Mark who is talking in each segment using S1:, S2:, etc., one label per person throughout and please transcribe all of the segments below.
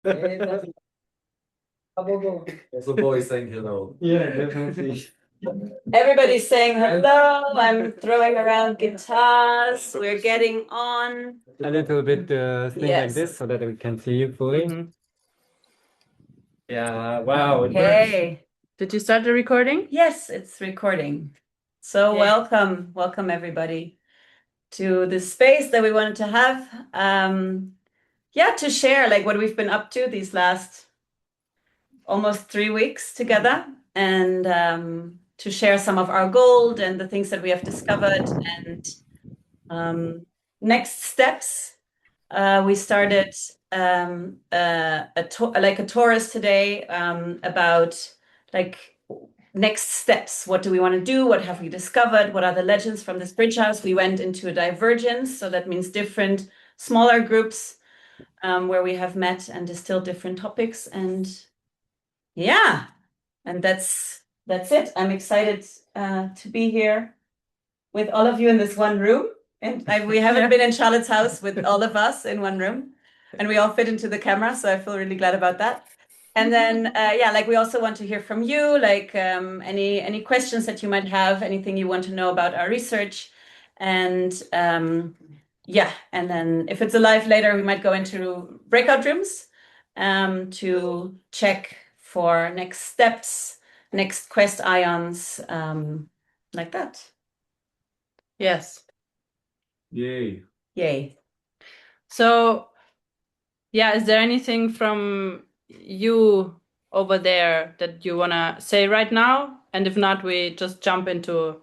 S1: There's a boy saying hello.
S2: Yeah, definitely.
S3: Everybody's saying hello. I'm throwing around guitars. We're getting on.
S2: A little bit thing like
S3: Yes.
S2: this so that we can see you fully.
S3: Mhm.
S2: Yeah, wow. It works.
S3: Okay.
S4: Did you start the recording?
S3: Yes, it's recording. So
S4: Yeah.
S3: welcome everybody to this space that we wanted to have. To share like what we've been up to these last almost 3 weeks together, and to share some of our gold and the things that we have discovered and next steps. We started a tourist today about like next steps. What do we want to do? What have we discovered? What are the legends from this Bridgehouse? We went into a divergence, so that means different smaller groups where we have met and distilled different topics. And yeah, and that's it. I'm excited to be here with all of you in this one room. And we haven't been in Charlotte's house with all of us in one room, and we all fit into the camera, so I feel really glad about that. And then we also want to hear from you, like any questions that you might have, anything you want to know about our research. And and then if it's alive later, we might go into breakout rooms to check for next steps, next quest ions, like that.
S4: Yes.
S1: Yay.
S3: Yay.
S4: So, yeah, is there anything from you over there that you want to say right now? And if not, we just jump into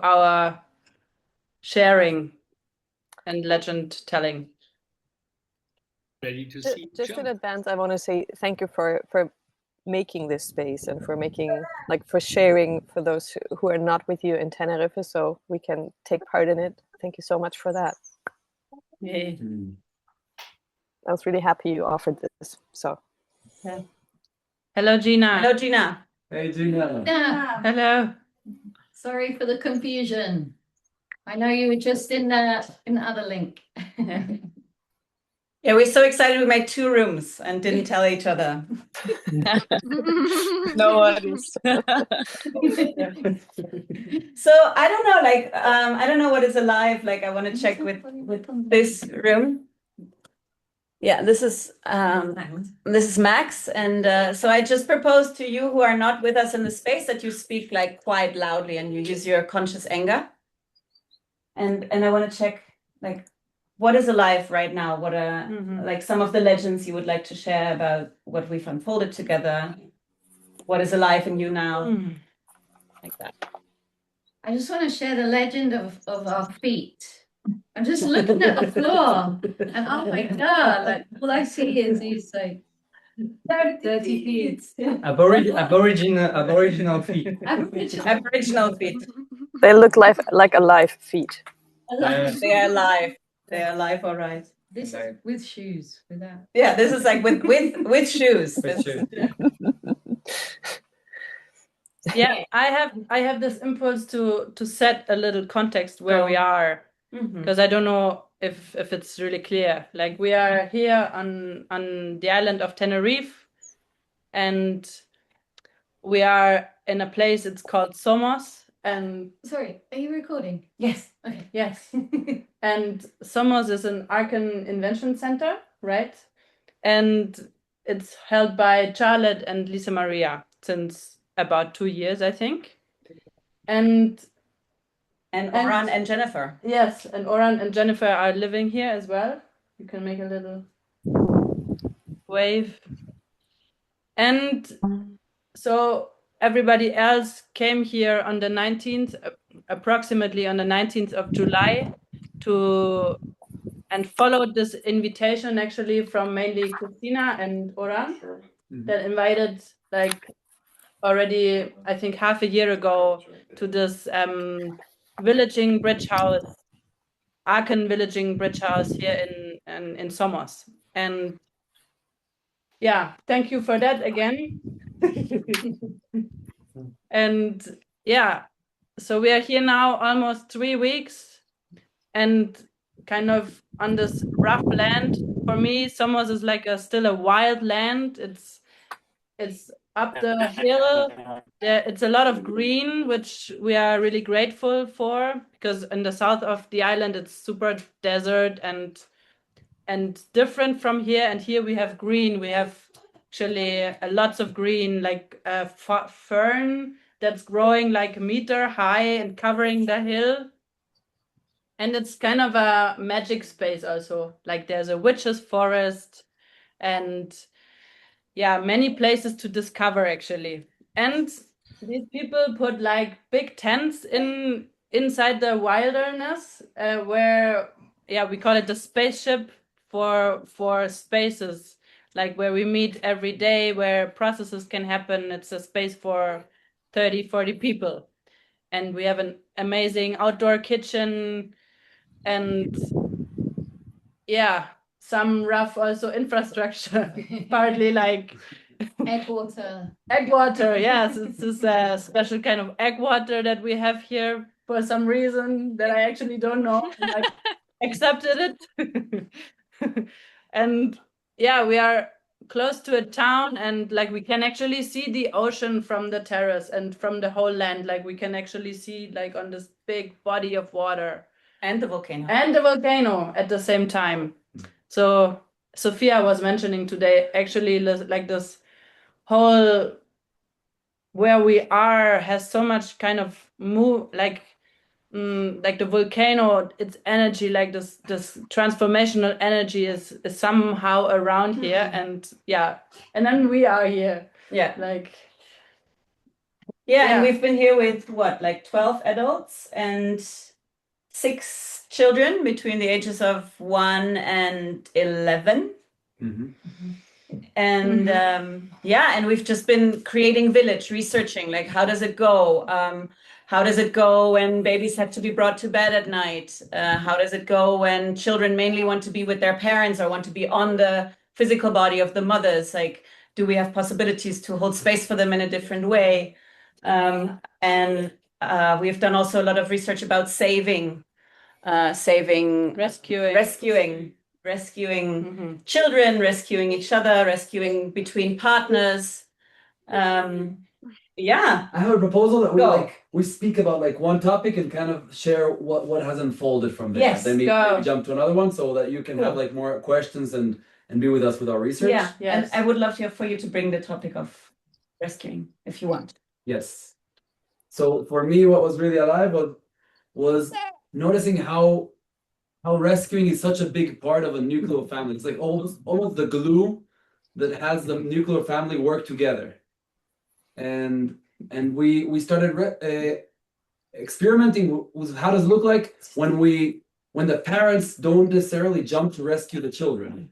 S4: our sharing and legend telling.
S5: Ready to see.
S6: Just in advance, I want to say thank you for making this space and for making for sharing for those who are not with you in Tenerife, so we can take part in it. Thank you so much for that.
S4: Yay.
S6: I was really happy you offered this. So
S3: Yeah.
S4: Hello, Gina.
S3: Hello, Gina.
S1: Hey, Gina.
S7: Yeah,
S4: Hello.
S7: sorry for the confusion. I know you were just in the other link.
S3: Yeah, we're so excited we made 2 rooms and didn't tell each other.
S6: no worries.
S3: So I don't know, I don't know what is alive. Like I want to check with this room. Yeah, this is Max, and so I just propose to you who are not with us in the space that you speak like quite loudly and you use your conscious anger. And I want to check like what is alive right now. What are like some of the legends you would like to share about what we've unfolded together? What is alive in you now? Like that.
S7: I just want to share the legend of our feet. I'm just looking at the floor, and oh my god, like all I see is these like dirty feet.
S2: Aboriginal feet.
S3: Aboriginal feet.
S6: They look like alive feet.
S3: They are alive. They are alive, all right.
S7: This is with shoes, without.
S3: Yeah, this is like with shoes.
S2: With shoes.
S4: Yeah, I have this impulse to set a little context where we are, because I don't know if it's really clear. Like we are here on the island of Tenerife, and we are in a place, it's called Somos. And
S7: Sorry, are you recording?
S3: Yes.
S7: Okay.
S4: yes. And Somos is an Arcan Invention Center, right? And it's held by Charlotte and Lisa Maria since about 2 years, I think. And
S3: Oran and Jennifer.
S4: Yes, and Oran and Jennifer are living here as well. You can make a little wave. And so everybody else came here on the 19th, approximately on the 19th of July, and followed this invitation actually from mainly Christina and Oran that invited like already, I think half a year ago, to this villaging Bridgehouse, Arcan villaging Bridgehouse here in Somos. And yeah, thank you for that again. And yeah, so we are here now almost 3 weeks, and kind of on this rough land. For me, Somos is like still a wild land. It's up the hill. It's a lot of green, which we are really grateful for, because in the south of the island it's super desert and different from here. And here we have green. We have actually lots of green, like fern that's growing like a meter high and covering the hill. And it's kind of a magic space also. Like there's a witch's forest and yeah, many places to discover actually. And these people put like big tents inside the wilderness where we call it the spaceship for spaces, like where we meet every day, where processes can happen. It's a space for 30-40 people. And we have an amazing outdoor kitchen and some rough also infrastructure, partly like
S7: Egg water.
S4: egg water. Yes, it's this special kind of egg water that we have here for some reason that I actually don't know. And I accepted it. And yeah, we are close to a town and like we can actually see the ocean from the terrace and from the whole land. Like we can actually see like on this big body of water.
S3: And the volcano.
S4: And the volcano at the same time. So Sophia was mentioning today, actually, like this whole where we are has so much kind of like the volcano, its energy, like this transformational energy is somehow around here, and then we are here.
S3: Yeah.
S4: Like
S3: and we've been here with what, like 12 adults and 6 children between the ages of 1 and 11. And and we've just been creating village, researching like how does it go? How does it go when babies have to be brought to bed at night? How does it go when children mainly want to be with their parents or want to be on the physical body of the mothers? Like, do we have possibilities to hold space for them in a different way? And we've done also a lot of research about rescuing children, rescuing each other, rescuing between partners.
S1: I have a proposal that we speak about like one topic and kind of share what has unfolded from there.
S3: Yes,
S1: then maybe jump to another one so that you can have like more questions and be with us with our research.
S3: Yes. And I would love for you to bring the topic of rescuing if you want.
S1: Yes. So for me, what was really alive was noticing how rescuing is such a big part of a nuclear family. It's like almost the glue that has the nuclear family work together. And we started experimenting with how does it look like when the parents don't necessarily jump to rescue the children.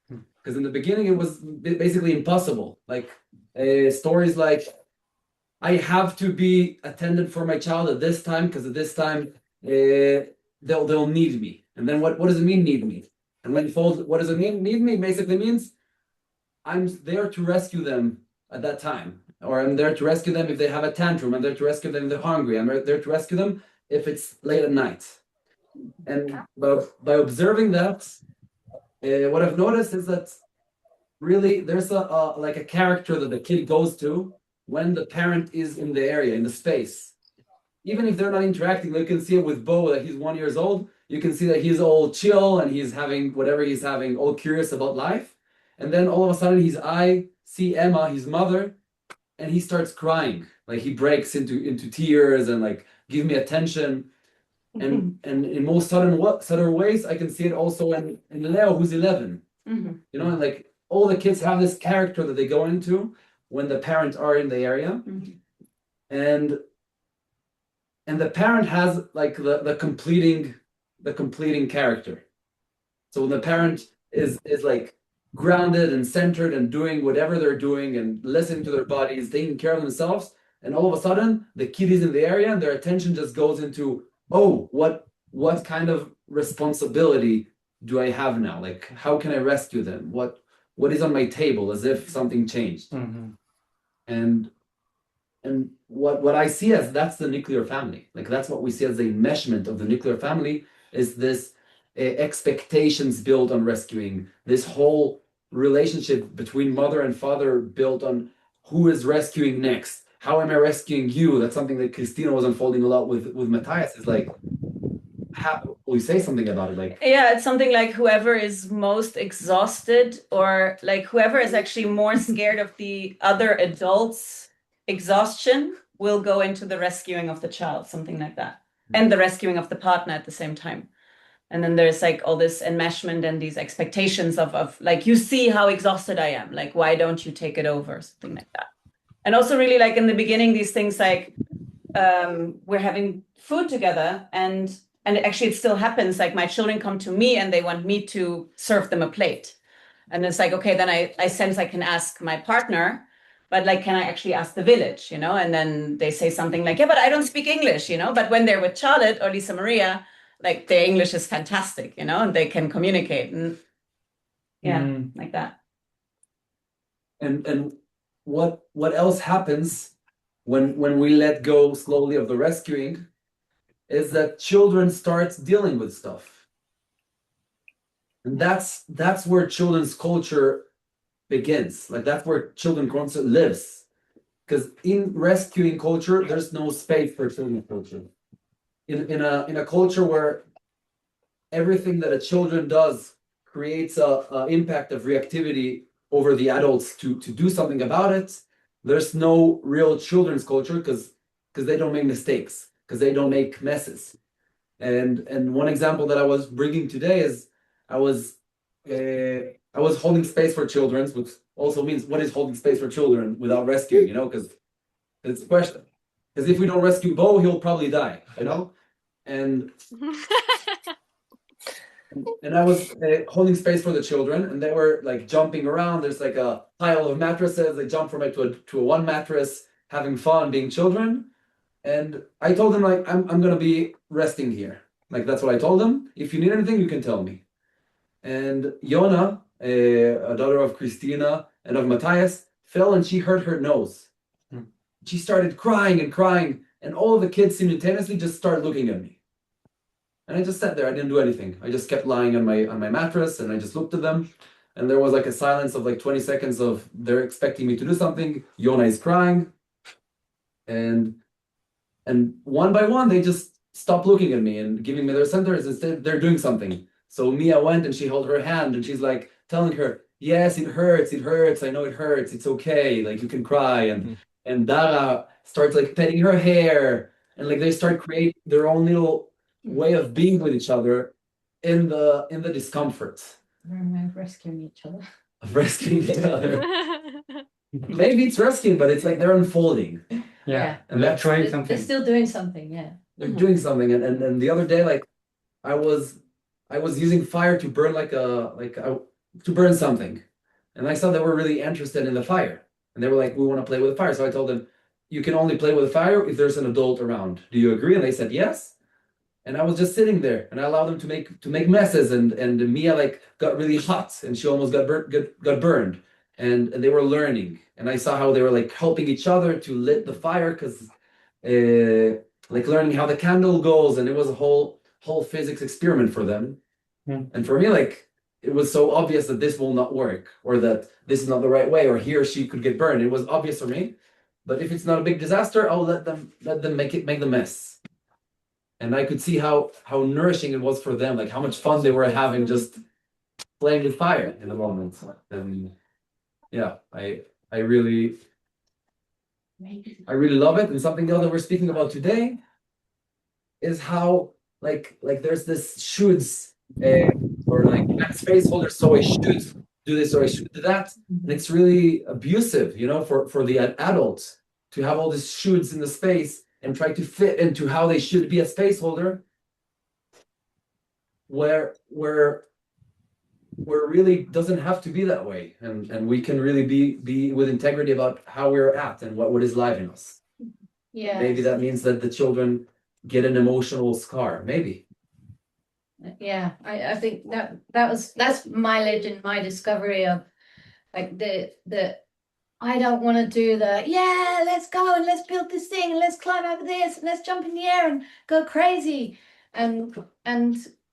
S1: Because in the beginning it was basically impossible. Like stories like, I have to be attended for my child at this time because at this time they'll need me. And then what does it mean, need me? And when you fold, what does it mean, need me? Basically means I'm there to rescue them at that time. Or I'm there to rescue them if they have a tantrum. I'm there to rescue them if they're hungry. I'm there to rescue them if it's late at night. And by observing that, what I've noticed is that really there's like a character that the kid goes to when the parent is in the area, in the space. Even if they're not interacting, you can see it with Bo, that he's 1 year old. You can see that he's all chill and he's having whatever he's having, all curious about life. And then all of a sudden I see Emma, his mother, and he starts crying. Like he breaks into tears and like, give me attention. And in most subtle ways, I can see it also in Leo, who's 11. You know, and like all the kids have this character that they go into when the parents are in the area. And the parent has like the completing character. So when the parent is like grounded and centered and doing whatever they're doing and listening to their bodies, taking care of themselves, and all of a sudden the kid is in the area and their attention just goes into, oh, what kind of responsibility do I have now? Like, how can I rescue them? What is on my table, as if something changed. And what I see as that's the nuclear family. Like that's what we see as the enmeshment of the nuclear family, is this expectations built on rescuing, this whole relationship between mother and father built on who is rescuing next. How am I rescuing you? That's something that Christina was unfolding a lot with Matthias. Is like, how will you say something about it? Like,
S3: Yeah, it's something like whoever is most exhausted, or like whoever is actually more scared of the other adult's exhaustion will go into the rescuing of the child, something like that. And the rescuing of the partner at the same time. And then there's like all this enmeshment and these expectations of like, you see how exhausted I am. Like, why don't you take it over? Something like that. And also really like in the beginning, these things like we're having food together, and actually it still happens. Like my children come to me and they want me to serve them a plate. And it's like, okay, then I sense I can ask my partner, but like, can I actually ask the village, you know? And then they say something like, yeah, but I don't speak English, you know? But when they're with Charlotte or Lisa Maria, like their English is fantastic, you know, and they can communicate, and yeah, like that.
S1: and what else happens when we let go slowly of the rescuing is that children start dealing with stuff. And that's where children's culture begins. Like that's where children culture lives. Because in rescuing culture, there's no space for children's culture. In a culture where everything that a children does creates a impact of reactivity over the adults to do something about it, there's no real children's culture because they don't make mistakes, because they don't make messes. And one example that I was bringing today is I was holding space for children, which also means what is holding space for children without rescuing, you know, because it's a question. Because if we don't rescue Bo, he'll probably die, you know? And I was holding space for the children, and they were like jumping around. There's like a pile of mattresses. They jump from it to a one mattress, having fun, being children. And I told them like, I'm gonna be resting here. Like that's what I told them. If you need anything, you can tell me. And Yona, a daughter of Christina and of Matthias, fell and she hurt her nose. She started crying and crying, and all of the kids simultaneously just started looking at me. And I just sat there. I didn't do anything. I just kept lying on my mattress, and I just looked at them. And there was like a silence of like 20 seconds of they're expecting me to do something. Yona is crying, and one by one they just stopped looking at me and giving me their centers. Instead, they're doing something. So Mia went and she held her hand, and she's like telling her, "Yes, it hurts. It hurts. I know it hurts. It's okay. Like you can cry." And Dara starts like petting her hair, and like they start create their own little way of being with each other in the discomfort
S7: We're rescuing each other.
S1: of rescuing each other. Maybe it's rescuing, but it's like they're unfolding.
S2: Yeah,
S1: And
S2: they're
S1: that's
S2: trying
S7: They're
S2: something.
S7: still doing something, yeah.
S1: they're doing something. And the other day, like I was using fire to burn to burn something, and I saw they were really interested in the fire, and they were like, we want to play with the fire. So I told them, you can only play with the fire if there's an adult around. Do you agree? And they said yes. And I was just sitting there, and I allowed them to make messes, and Mia like got really hot, and she almost got burned, and they were learning, and I saw how they were like helping each other to lit the fire, because like learning how the candle goes, and it was a whole physics experiment for them. And for me, like it was so obvious that this will not work, or that this is not the right way, or he or she could get burned. It was obvious for me, but if it's not a big disaster, I'll let them make the mess. And I could see how nourishing it was for them, like how much fun they were having just playing with fire in the moment. And yeah, I really love it. And something else that we're speaking about today is how like there's this shoulds, or like space holders, so I should do this or I should do that. And it's really abusive, you know, for the adults to have all these shoulds in the space and try to fit into how they should be a space holder, where really doesn't have to be that way, and we can really be with integrity about how we're at and what is live in us.
S7: Yeah.
S1: Maybe that means that the children get an emotional scar. Maybe.
S7: Yeah, I think that's my legend, my discovery of like the I don't want to do let's go and let's build this thing and let's climb over this and let's jump in the air and go crazy and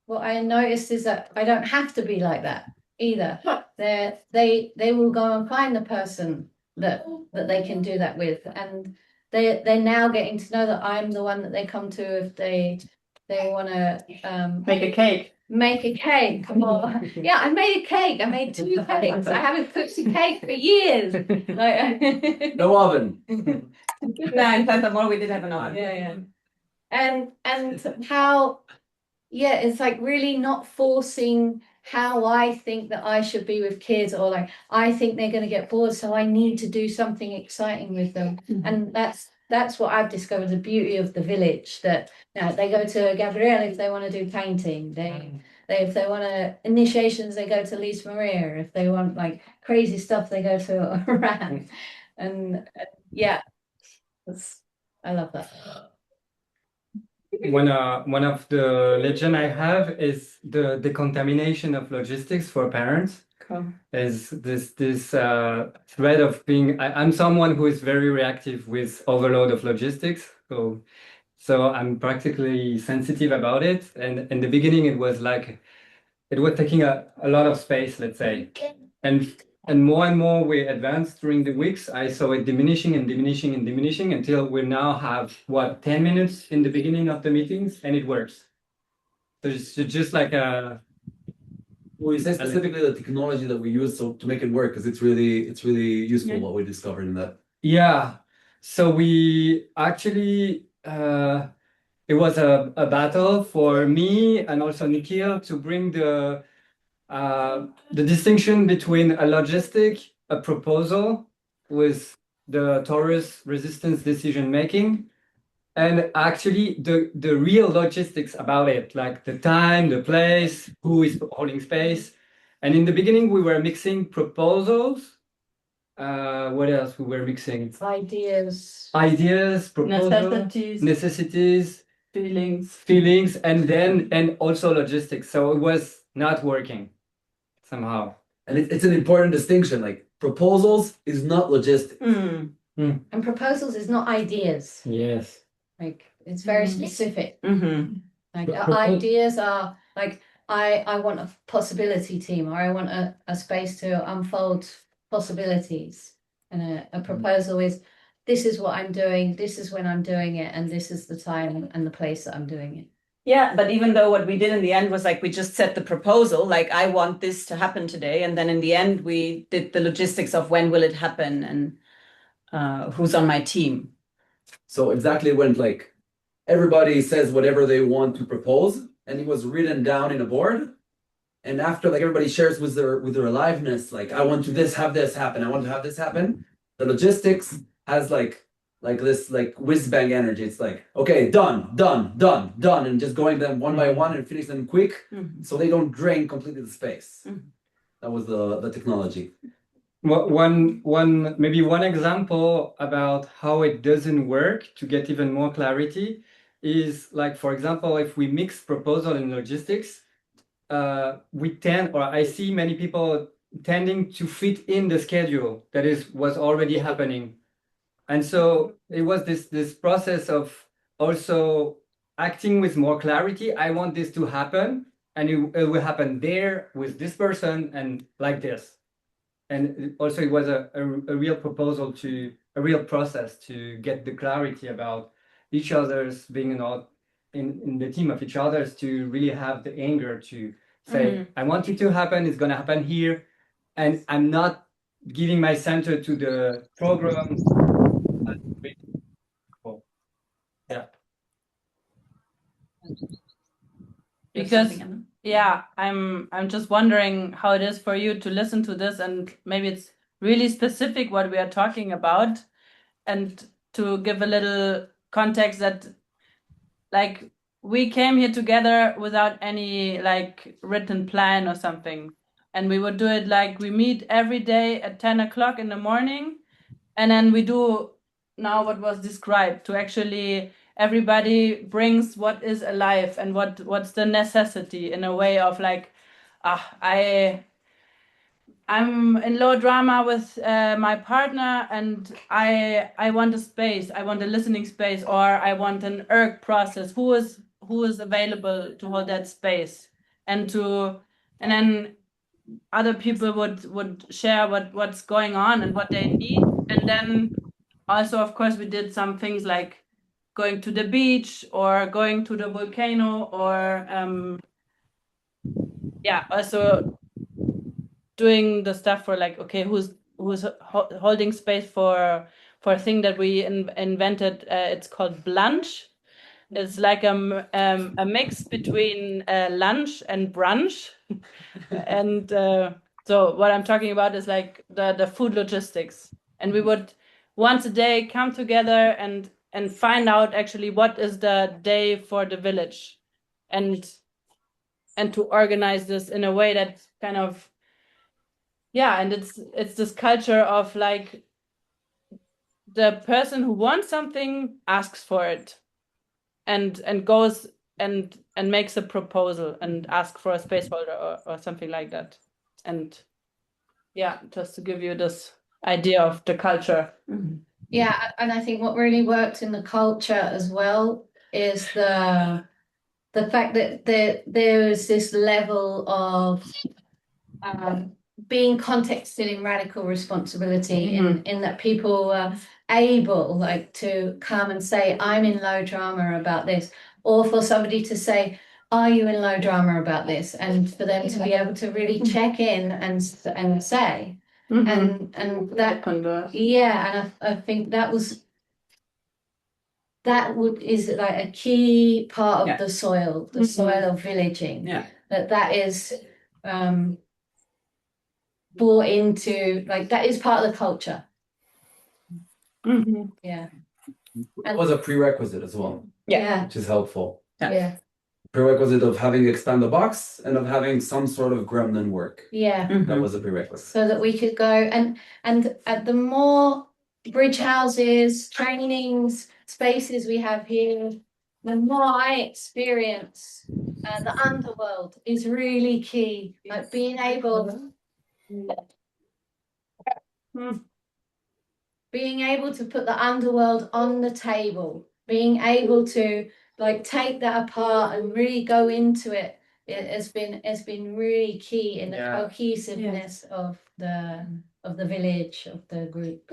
S7: what I noticed is that I don't have to be like that either. They will go and find the person that they can do that with, and they're now getting to know that I'm the one that they come to if they want to
S4: Make a cake.
S7: make a cake. Or, yeah, I made a cake. I made 2 cakes. I haven't cooked a cake for years. Like,
S1: No oven.
S3: No, in Furthermore, we did have an oven.
S7: yeah. And how, yeah, it's like really not forcing how I think that I should be with kids, or like I think they're going to get bored, so I need to do something exciting with them. And that's what I've discovered, the beauty of the village, that they go to Gabrielle if they want to do painting, they if they want to initiations, they go to Lise Maria, if they want like crazy stuff, they go to Iran. And yeah, I love that.
S2: One of the legend I have is the decontamination of logistics for parents.
S3: Cool.
S2: Is this thread of being I'm someone who is very reactive with overload of logistics, so I'm practically sensitive about it, and in the beginning it was taking a lot of space, let's say, and more we advanced during the weeks. I saw it diminishing until we now have 10 minutes in the beginning of the meetings, and it works. So it's just like a.
S1: Well, you say specifically the technology that we use to make it work, because it's really useful what we discovered in that.
S2: Yeah. So we actually it was a battle for me and also Nikhil to bring the distinction between a logistic, a proposal with the Taurus resistance decision making, and actually the real logistics about it, like the time, the place, who is holding space. And in the beginning, we were mixing proposals. What else we were mixing?
S7: Ideas,
S2: proposals, necessities,
S4: feelings,
S2: and also logistics. So it was not working somehow.
S1: And it's an important distinction. Like proposals is not logistics.
S7: and proposals is not ideas.
S2: Yes.
S7: Like it's very specific.
S3: Mm-hmm.
S7: Like ideas are like I want a possibility team, or I want a space to unfold possibilities. And a proposal is, this is what I'm doing, this is when I'm doing it, and this is the time and the place that I'm doing it.
S3: Yeah, but even though what we did in the end was like we just set the proposal, like I want this to happen today, and then in the end we did the logistics of when will it happen and who's on my team.
S1: So exactly when like everybody says whatever they want to propose, and it was written down in a board, and after like everybody shares with their aliveness, like I want to have this happen, I want to have this happen. The logistics has like this like whiz bang energy. It's like, okay, done, and just going them one by one and finish them quick, so they don't drain completely the space. That was the technology.
S2: Maybe one example about how it doesn't work to get even more clarity is like, for example, if we mix proposal and logistics, I see many people tending to fit in the schedule that was already happening. And so it was this process of also acting with more clarity. I want this to happen, and it will happen there with this person and like this. And also it was a real proposal a real process to get the clarity about each other's being in the team of each other's, to really have the anger to say, I want it to happen, it's going to happen here. And I'm not giving my center to the program. Yeah.
S4: Because yeah, I'm just wondering how it is for you to listen to this, and maybe it's really specific what we are talking about, and to give a little context that like we came here together without any like written plan or something, and we would do it like we meet every day at 10 o'clock in the morning, and then we do now what was described, to actually everybody brings what is alive and what's the necessity, in a way of like, I'm in low drama with my partner, and I want a space, I want a listening space, or I want an erg process. Who is available to hold that space? and then other people would share what's going on and what they need. And then also, of course, we did some things like going to the beach or going to the volcano, or also doing the stuff for like, okay, who's holding space for a thing that we invented. It's called Blunch. It's like a mix between lunch and brunch. And so what I'm talking about is like the food logistics. And we would once a day come together and find out actually what is the day for the village, and to organize this in a way that kind of, and it's this culture of like the person who wants something asks for it, and goes and makes a proposal and asks for a space holder or something like that. And just to give you this idea of the culture.
S7: Yeah, and I think what really worked in the culture as well is the fact that there is this level of being contexted in radical responsibility, in that people are able like to come and say, I'm in low drama about this, or for somebody to say, are you in low drama about this, and for them to be able to really check in and say, and that, and I think that is like a key part of the soil of villaging. That is brought into, like, that is part of the culture. Yeah.
S1: It was a prerequisite as well, which is helpful.
S7: Yeah.
S1: Prerequisite of having expand the box and of having some sort of gremlin work.
S7: Yeah.
S1: That was a prerequisite.
S7: So that we could go and the more bridge houses, trainings, spaces we have here, the more I experience the underworld is really key. Like being able to put the underworld on the table, being able to like take that apart and really go into it. It has been really key in the cohesiveness of the village, of the group.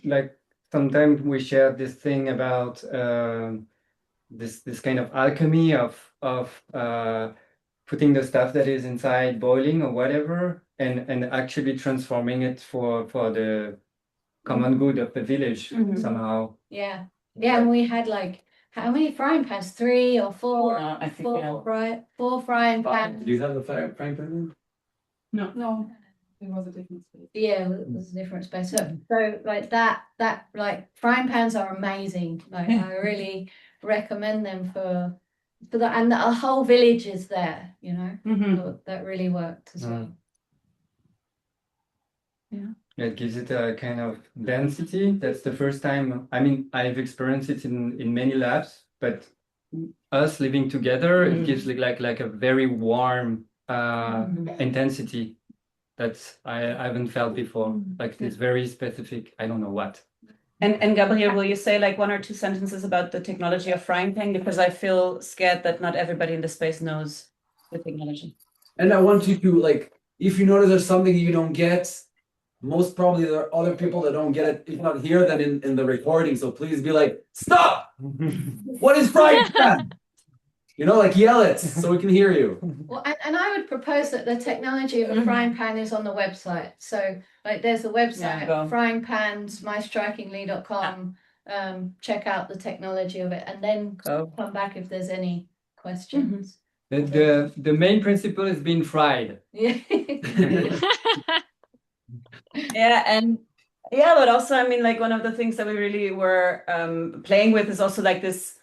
S2: Like sometimes we share this thing about this kind of alchemy of putting the stuff that is inside boiling or whatever, and actually transforming it for the common good of the village somehow.
S7: Yeah, and we had like, how many frying pans? 3 or 4?
S3: I think
S7: four frying pans.
S1: Do you have the frying pan?
S3: No. It was a different space.
S7: Yeah, it was a different space. So like that like frying pans are amazing. Like I really recommend them for that, and the whole village is there, you know. So that really worked as well.
S2: It gives it a kind of density. That's the first time. I mean, I've experienced it in many labs, but us living together, it gives like a very warm intensity that I haven't felt before. Like it's very specific. I don't know what.
S3: And Gabriel, will you say like 1 or 2 sentences about the technology of frying pan? Because I feel scared that not everybody in the space knows the technology.
S1: And I want you to, like, if you notice there's something you don't get, most probably there are other people that don't get it, if not here, then in the recording. So please be like, stop! What is frying pan? You know, like yell it so we can hear you.
S7: Well, and I would propose that the technology of a frying pan is on the website. So like there's a website, frying pans, mystrikingly.com. Check out the technology of it and then come back if there's any questions.
S2: The main principle is being fried.
S7: Yeah.
S3: But also, I mean, like one of the things that we really were playing with is also like this,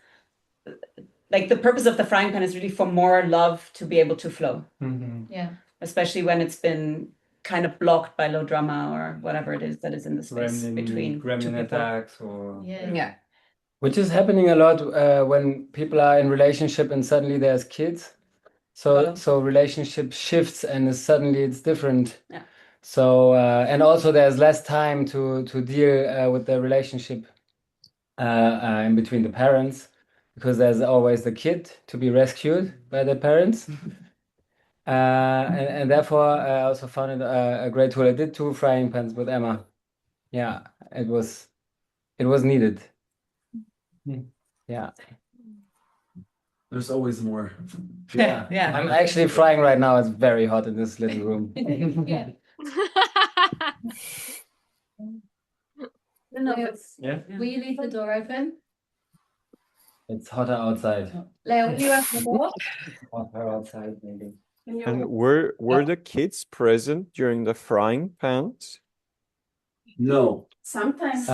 S3: like the purpose of the frying pan is really for more love to be able to flow.
S7: Yeah.
S3: Especially when it's been kind of blocked by low drama or whatever it is that is in the space between
S2: gremlin attacks or
S8: which is happening a lot when people are in relationship and suddenly there's kids. So relationship shifts and suddenly it's different.
S3: Yeah.
S8: So and also there's less time to deal with the relationship in between the parents. because there's always the kid to be rescued by the parents. And therefore, I also found it a great tool. I did 2 frying pans with Emma. Yeah, it was needed. Yeah.
S1: There's always more.
S8: Yeah.
S3: Yeah.
S8: I'm actually frying right now. It's very hot in this little room.
S7: Yeah.
S8: Yeah.
S7: Will you leave the door open?
S8: It's hotter outside.
S7: Leo, will you open the door?
S8: Hotter outside, maybe.
S9: And were the kids present during the frying pans?
S1: No.
S4: Sometimes.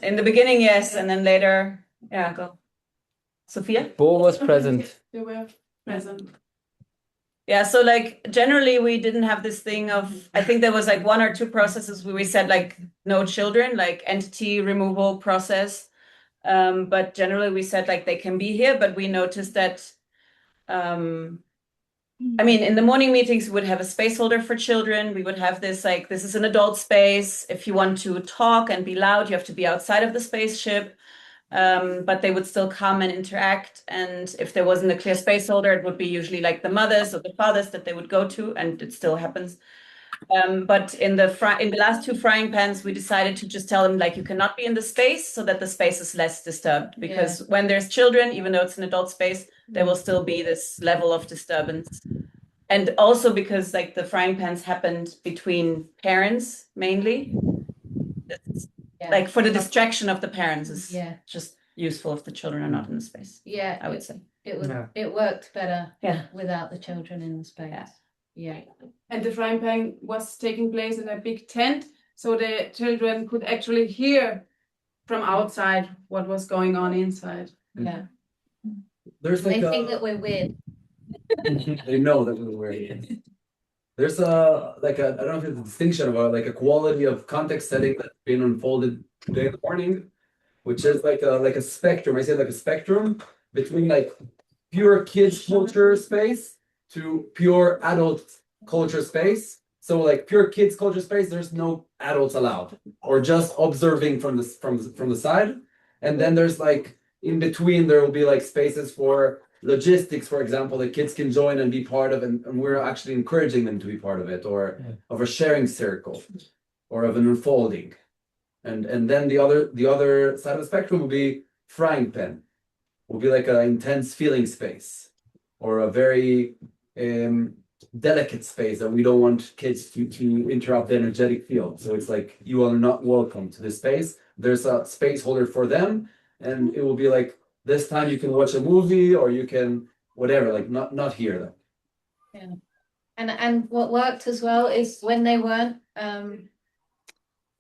S3: In the beginning, yes, and then later, yeah, go. Sophia?
S8: Bo was present.
S4: They were present.
S3: Yeah, so like generally we didn't have this thing of, I think there was like 1 or 2 processes where we said like no children, like entity removal process. But generally we said like they can be here, but we noticed that, I mean, in the morning meetings, we would have a space holder for children. We would have this like, this is an adult space. If you want to talk and be loud, you have to be outside of the spaceship. But they would still come and interact. And if there wasn't a clear space holder, it would be usually like the mothers or the fathers that they would go to, and it still happens. But in the last 2 frying pans, we decided to just tell them like you cannot be in the space so that the space is less disturbed. Because when there's children, even though it's an adult space, there will still be this level of disturbance. And also because like the frying pans happened between parents mainly. Like for the distraction of the parents is just useful if the children are not in the space.
S7: Yeah,
S3: I would say.
S7: it worked better
S3: Yeah.
S7: without the children in the space. Yeah.
S4: And the frying pan was taking place in a big tent, so the children could actually hear from outside what was going on inside.
S7: Yeah.
S1: There's
S7: They
S1: like
S7: think that we're weird.
S1: they know that we're wearing. There's a I don't know if it's a distinction about like a quality of context setting that's been unfolded today in the morning, which is like a spectrum. I say like a spectrum between like pure kids culture space to pure adult culture space. So like pure kids culture space, there's no adults allowed, or just observing from the side. And then there's like in between there will be like spaces for logistics, for example, that kids can join and be part of, and we're actually encouraging them to be part of it, or of a sharing circle, or of an unfolding. And then the other side of the spectrum will be frying pan, will be like an intense feeling space, or a very delicate space that we don't want kids to interrupt the energetic field. So it's like you are not welcome to this space. There's a space holder for them, and it will be like this time you can watch a movie or you can whatever, like not here though.
S7: Yeah. And what worked as well is when they weren't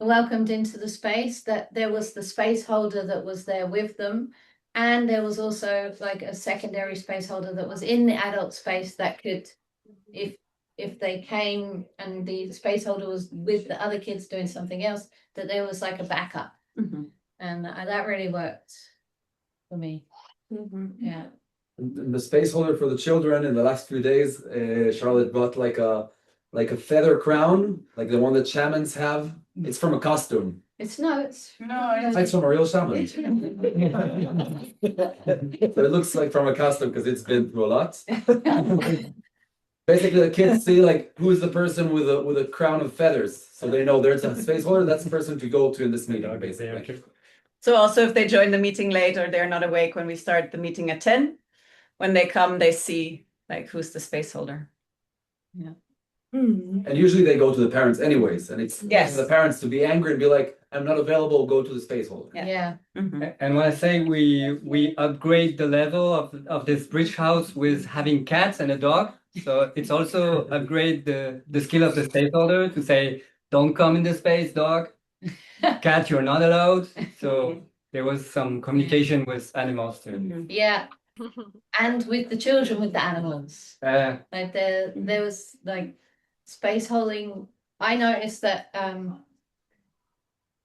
S7: welcomed into the space, that there was the space holder that was there with them, and there was also like a secondary space holder that was in the adult space that could, if they came and the space holder was with the other kids doing something else, that there was like a backup. And that really worked for me. Yeah.
S1: And the space holder for the children in the last few days, Charlotte bought like a feather crown, like the one that shamans have. It's from a costume.
S7: It's
S1: from a real shaman. So it looks like from a costume because it's been through a lot. Basically, the kids see like who's the person with a crown of feathers, so they know there's a space holder. That's the person to go to in this meeting, basically.
S3: So also if they join the meeting late or they're not awake when we start the meeting at 10, when they come, they see like who's the space holder. Yeah.
S1: And usually they go to the parents anyways, and it's the parents to be angry and be like, I'm not available, go to the space holder.
S7: Yeah.
S2: And when I say we upgrade the level of this Bridgehouse with having cats and a dog, so it's also upgrade the skill of the space holder to say, don't come in the space, dog. Cat, you're not allowed. So there was some communication with animals too.
S7: Yeah. And with the children, with the animals. Like there was like space holding. I noticed that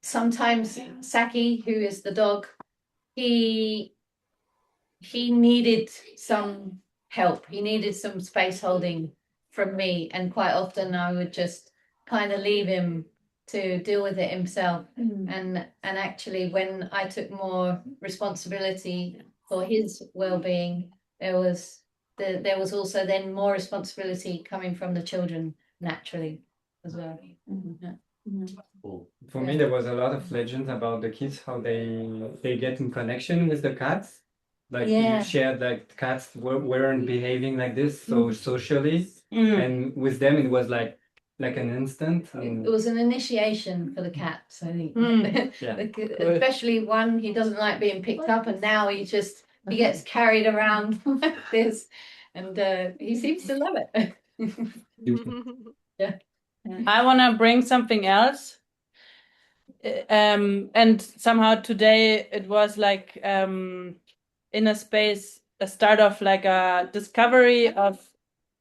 S7: sometimes Saki, who is the dog, he needed some help. He needed some space holding from me, and quite often I would just kind of leave him to deal with it himself. And actually when I took more responsibility for his well-being, there was also then more responsibility coming from the children naturally as well.
S1: Cool.
S2: For me, there was a lot of legends about the kids, how they get in connection with the cats. Like
S7: Yeah.
S2: you shared, like cats weren't behaving like this so socially, and with them it was like an instant.
S7: It was an initiation for the cats, I think.
S2: Yeah.
S7: Especially one, he doesn't like being picked up, and now he gets carried around like this, and he seems to love it. Yeah.
S4: I want to bring something else. And somehow today it was like in a space, a start of like a discovery of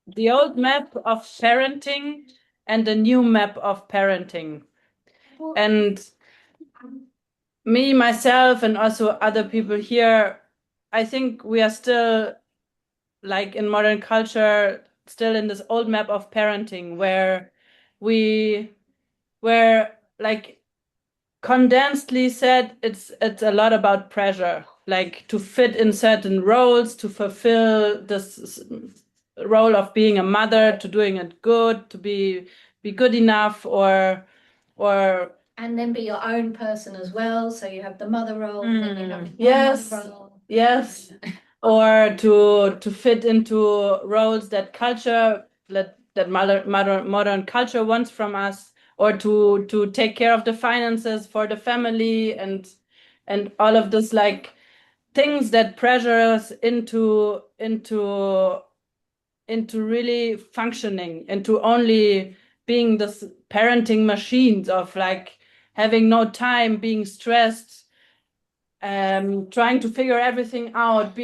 S4: the old map of parenting and the new map of parenting. And me, myself, and also other people here, I think we are still like in modern culture, still in this old map of parenting where like condensedly said, it's a lot about pressure, like to fit in certain roles, to fulfill this role of being a mother, to doing it good, to be good enough, or
S7: And then be your own person as well. So you have the mother role, then you have the
S4: Yes.
S7: mother role.
S4: yes, or to fit into roles that culture that modern culture wants from us, or to take care of the finances for the family, and all of this, like things that pressure us into really functioning, into only being this parenting machines of like having no time, being stressed, trying to figure everything out,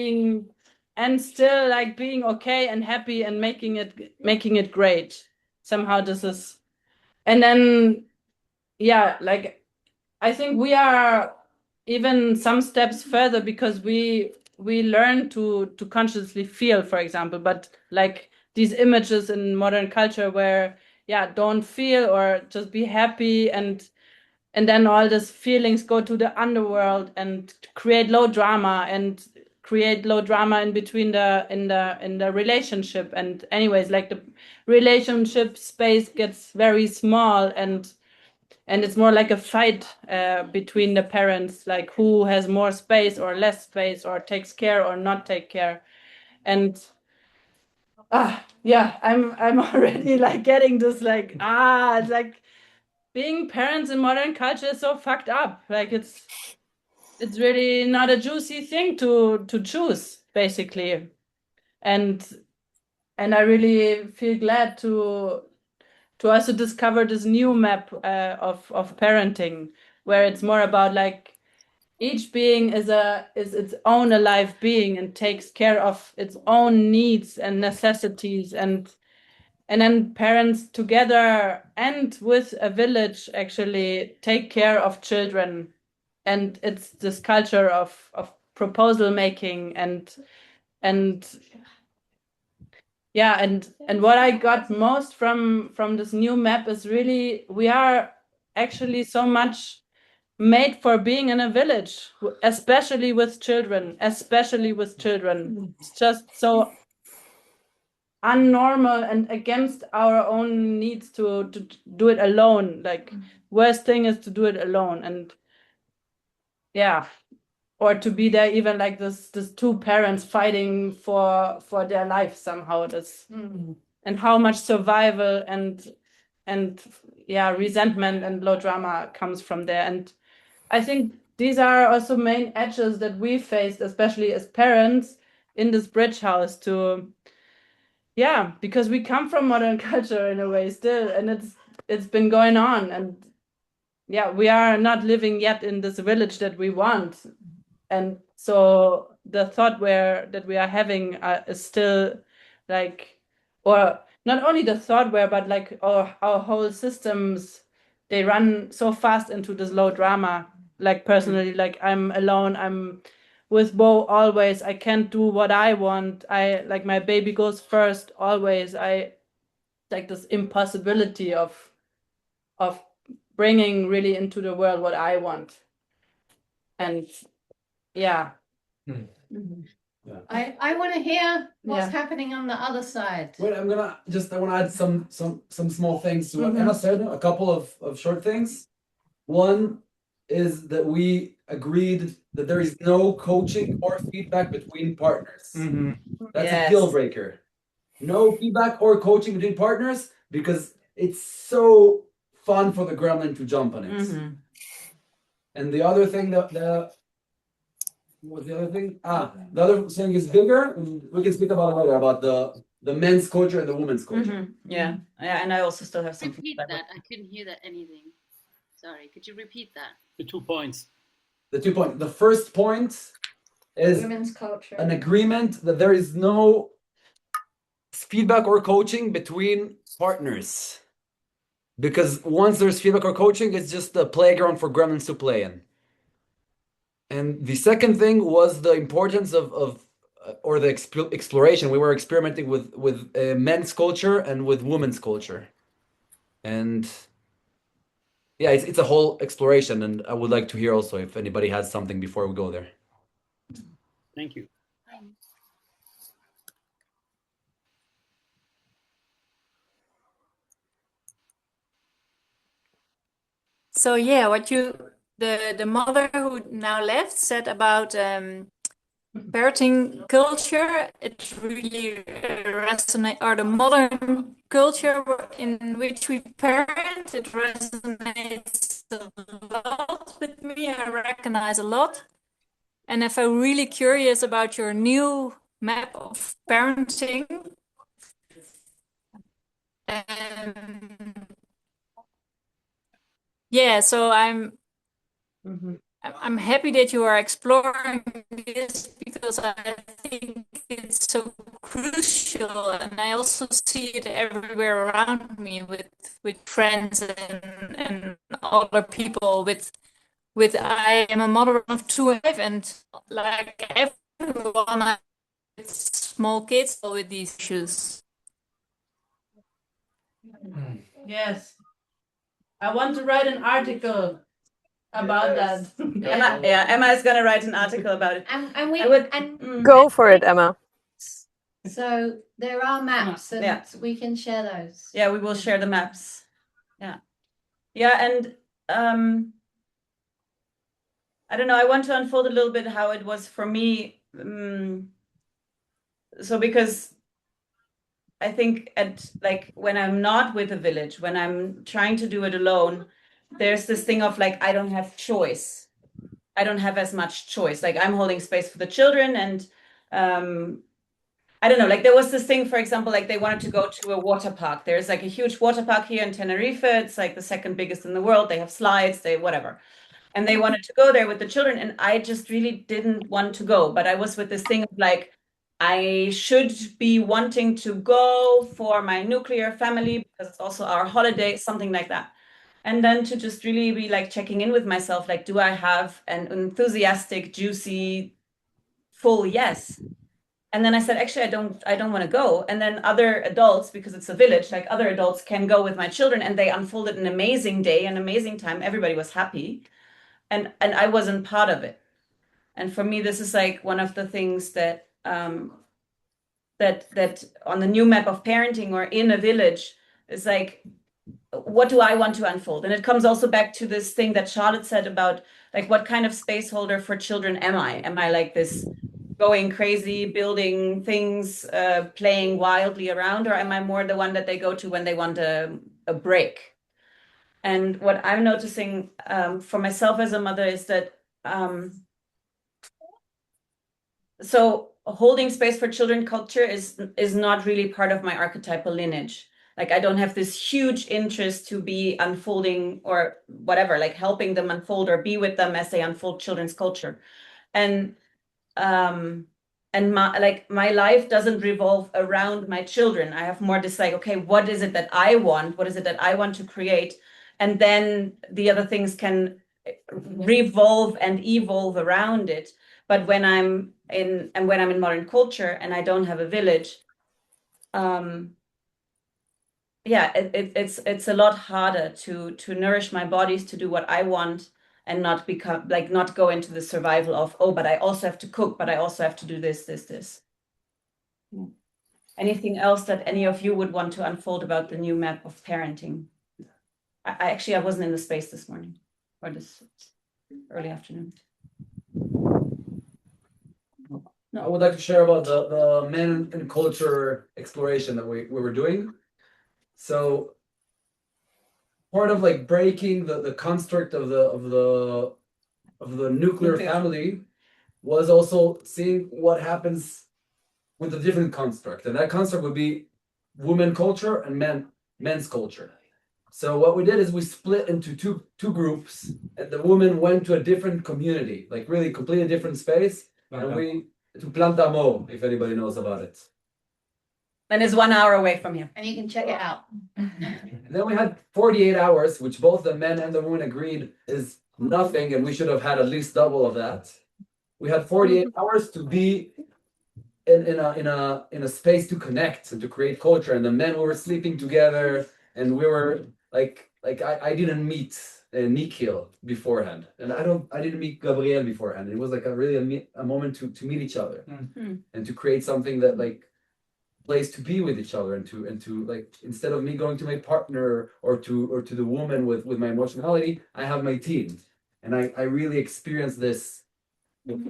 S4: and still like being okay and happy and making it great. Somehow this is, and then yeah, like I think we are even some steps further because we learn to consciously feel, for example, but like these images in modern culture where don't feel or just be happy, and then all these feelings go to the underworld and create low drama in between in the relationship. And anyways, like the relationship space gets very small, and it's more like a fight between the parents, like who has more space or less space, or takes care or not take care. And I'm already like getting this like it's like being parents in modern culture is so fucked up. Like it's really not a juicy thing to choose, basically. And I really feel glad to also discover this new map of parenting, where it's more about like each being is its own alive being and takes care of its own needs and necessities, and then parents together and with a village actually take care of children. And it's this culture of proposal making, and what I got most from this new map is really we are actually so much made for being in a village, especially with children. It's just so unnormal and against our own needs to do it alone. Like worst thing is to do it alone. And or to be there even like this two parents fighting for their life somehow. This and how much survival and resentment and low drama comes from there. And I think these are also main edges that we faced, especially as parents in this Bridgehouse, because we come from modern culture in a way still, and it's been going on. And we are not living yet in this village that we want. And so the thought that we are having is still like, or not only the thought but like our whole systems, they run so fast into this low drama. Like personally, like I'm alone, I'm with Bo always, I can't do what I want, I like my baby goes first always, I like this impossibility of bringing really into the world what I want. And
S7: I want to hear what's
S4: Yeah.
S7: happening on the other side.
S1: Wait, I want to add some small things to what
S3: Mhm.
S1: Emma said, a couple of short things. One is that we agreed that there is no coaching or feedback between partners. That's a deal
S3: Yes.
S1: breaker. No feedback or coaching between partners because it's so fun for the gremlin to jump on it.
S3: Mhm.
S1: And the other thing what was the other thing? The other thing is bigger, and we can speak about it later about the men's culture and the women's culture.
S3: Mhm. Yeah. And I also still have some
S10: Repeat
S3: feedback.
S10: that. I couldn't hear that anything. Sorry. Could you repeat that?
S5: The 2 points.
S1: The 2 points. The first point is
S7: Women's culture.
S1: an agreement that there is no feedback or coaching between partners. Because once there's feedback or coaching, it's just a playground for gremlins to play in. And the second thing was the importance of or the exploration. We were experimenting with men's culture and with women's culture. And yeah, it's a whole exploration, and I would like to hear also if anybody has something before we go there.
S5: Thank you.
S11: So yeah, what the mother who now left said about parenting culture, it really resonates, or the modern culture in which we parent, it resonates a lot with me. I recognize a lot. And I feel really curious about your new map of parenting. Yeah, so I'm happy that you are exploring this because I think it's so crucial, and I also see it everywhere around me with friends and other people. With I am a mother of two, and like everyone with small kids with these issues.
S4: Yes. I want to write an article about that.
S3: Emma is gonna write an article about it.
S7: And we
S3: I would-
S7: and
S6: Go for it, Emma.
S7: so there are maps and
S3: Yeah.
S7: we can share those.
S3: Yeah, we will share the maps. Yeah, and I don't know, I want to unfold a little bit how it was for me. So because I think when I'm not with a village, when I'm trying to do it alone, there's this thing of like I don't have choice. I don't have as much choice. Like I'm holding space for the children, and I don't know, like there was this thing, for example, like they wanted to go to a water park. There's like a huge water park here in Tenerife. It's like the second biggest in the world. They have slides, whatever. And they wanted to go there with the children, and I just really didn't want to go. But I was with this thing of like, I should be wanting to go for my nuclear family because it's also our holiday, something like that. And then to just really be like checking in with myself, like, do I have an enthusiastic, juicy, full yes? And then I said, actually, I don't want to go. And then other adults, because it's a village, like other adults can go with my children, and they unfolded an amazing day, an amazing time. Everybody was happy. And I wasn't part of it. And for me, this is like one of the things that that on the new map of parenting or in a village is like, what do I want to unfold? And it comes also back to this thing that Charlotte said about like, what kind of space holder for children am I? Am I like this going crazy, building things, playing wildly around, or am I more the one that they go to when they want a break? And what I'm noticing for myself as a mother is that so holding space for children culture is not really part of my archetypal lineage. Like I don't have this huge interest to be unfolding or whatever, like helping them unfold or be with them as they unfold children's culture. And my life doesn't revolve around my children. I have more this like, okay, what is it that I want? What is it that I want to create? And then the other things can revolve and evolve around it. But when I'm in modern culture and I don't have a village, it's a lot harder to nourish my bodies, to do what I want, and not become like not go into the survival of, oh, but I also have to cook, but I also have to do this. Anything else that any of you would want to unfold about the new map of parenting? I actually wasn't in the space this morning or this early afternoon.
S1: I would like to share about the men and culture exploration that we were doing. So part of like breaking the construct of the nuclear family was also seeing what happens with a different construct, and that construct would be women culture and men's culture. So what we did is we split into two groups, and the women went to a different community, like really completely different space, and we to Plantamo, if anybody knows about it.
S3: And it's 1 hour away from here.
S7: And you can check it out.
S1: And then we had 48 hours, which both the men and the women agreed is nothing, and we should have had at least double of that. We had 48 hours to be in a space to connect and to create culture. And the men were sleeping together, and we were like I didn't meet Nikhil beforehand, and I didn't meet Gabriel beforehand. It was like a moment to meet each other and to create something that like place to be with each other, and to like, instead of me going to my partner or to the woman with my emotionality, I have my team, and I really experienced this.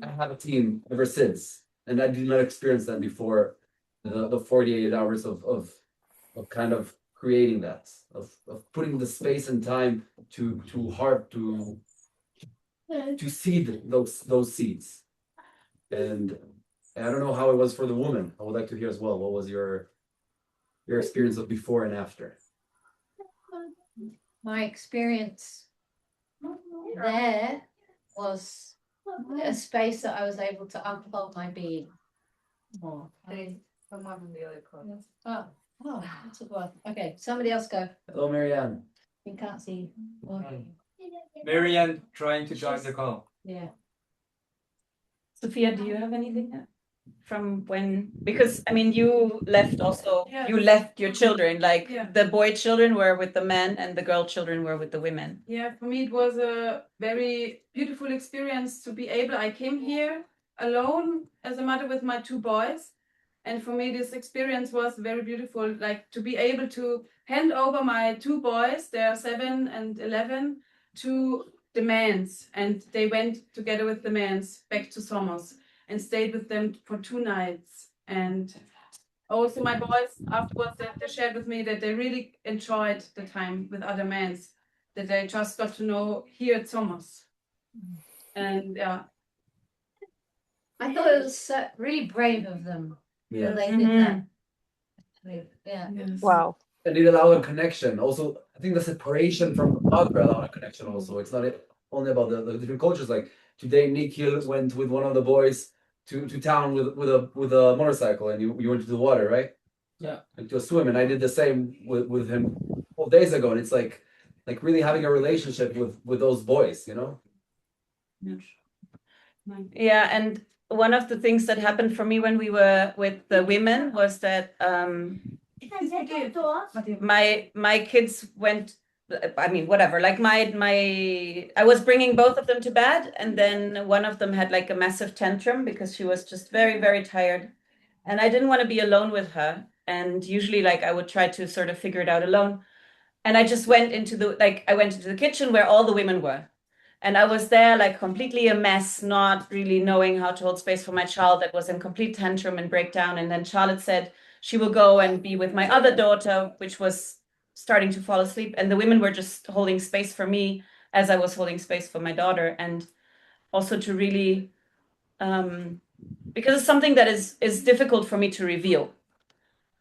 S1: I have a team ever since, and I did not experience that before the 48 hours of kind of creating that, of putting the space and time to seed those seeds. And I don't know how it was for the woman. I would like to hear as well. What was your experience of before and after?
S7: My experience there was a space that I was able to unfold my being more. Oh, that's a good. Okay, somebody else go.
S1: Hello, Marianne.
S7: You can't see.
S2: Marianne trying to join the call.
S7: Yeah.
S3: Sophia, do you have anything from when? Because I mean, you left also. Yeah. You left your children. Like the boy children were with the men, and the girl children were with the women.
S12: Yeah, for me it was a very beautiful experience to be able. I came here alone as a mother with my two boys, and for me this experience was very beautiful. Like to be able to hand over my two boys, they are 7 and 11, to the mans, and they went together with the mans back to Somos and stayed with them for 2 nights. And also my boys afterwards, they shared with me that they really enjoyed the time with other mans, that they just got to know here at Somos. And yeah,
S7: I thought it was really brave of them.
S1: Yeah.
S7: That they did that. Yeah.
S12: yes.
S6: Wow.
S1: And it allowed a connection. Also, I think the separation from the father allowed a connection also. It's not only about the different cultures. Like today, Nikhil went with one of the boys to town with a motorcycle, and you went to the water, right?
S8: Yeah.
S1: Like to a swim, and I did the same with him 12 days ago. And it's like really having a relationship with those boys, you know?
S3: Yeah, and one of the things that happened for me when we were with the women was that my kids went, I mean, whatever, like I was bringing both of them to bed, and then one of them had like a massive tantrum because she was just very, very tired, and I didn't want to be alone with her. And usually like I would try to sort of figure it out alone. And I just went into the kitchen where all the women were. And I was there like completely a mess, not really knowing how to hold space for my child that was in complete tantrum and breakdown. And then Charlotte said she will go and be with my other daughter, which was starting to fall asleep. And the women were just holding space for me as I was holding space for my daughter. And also to really, because it's something that is difficult for me to reveal.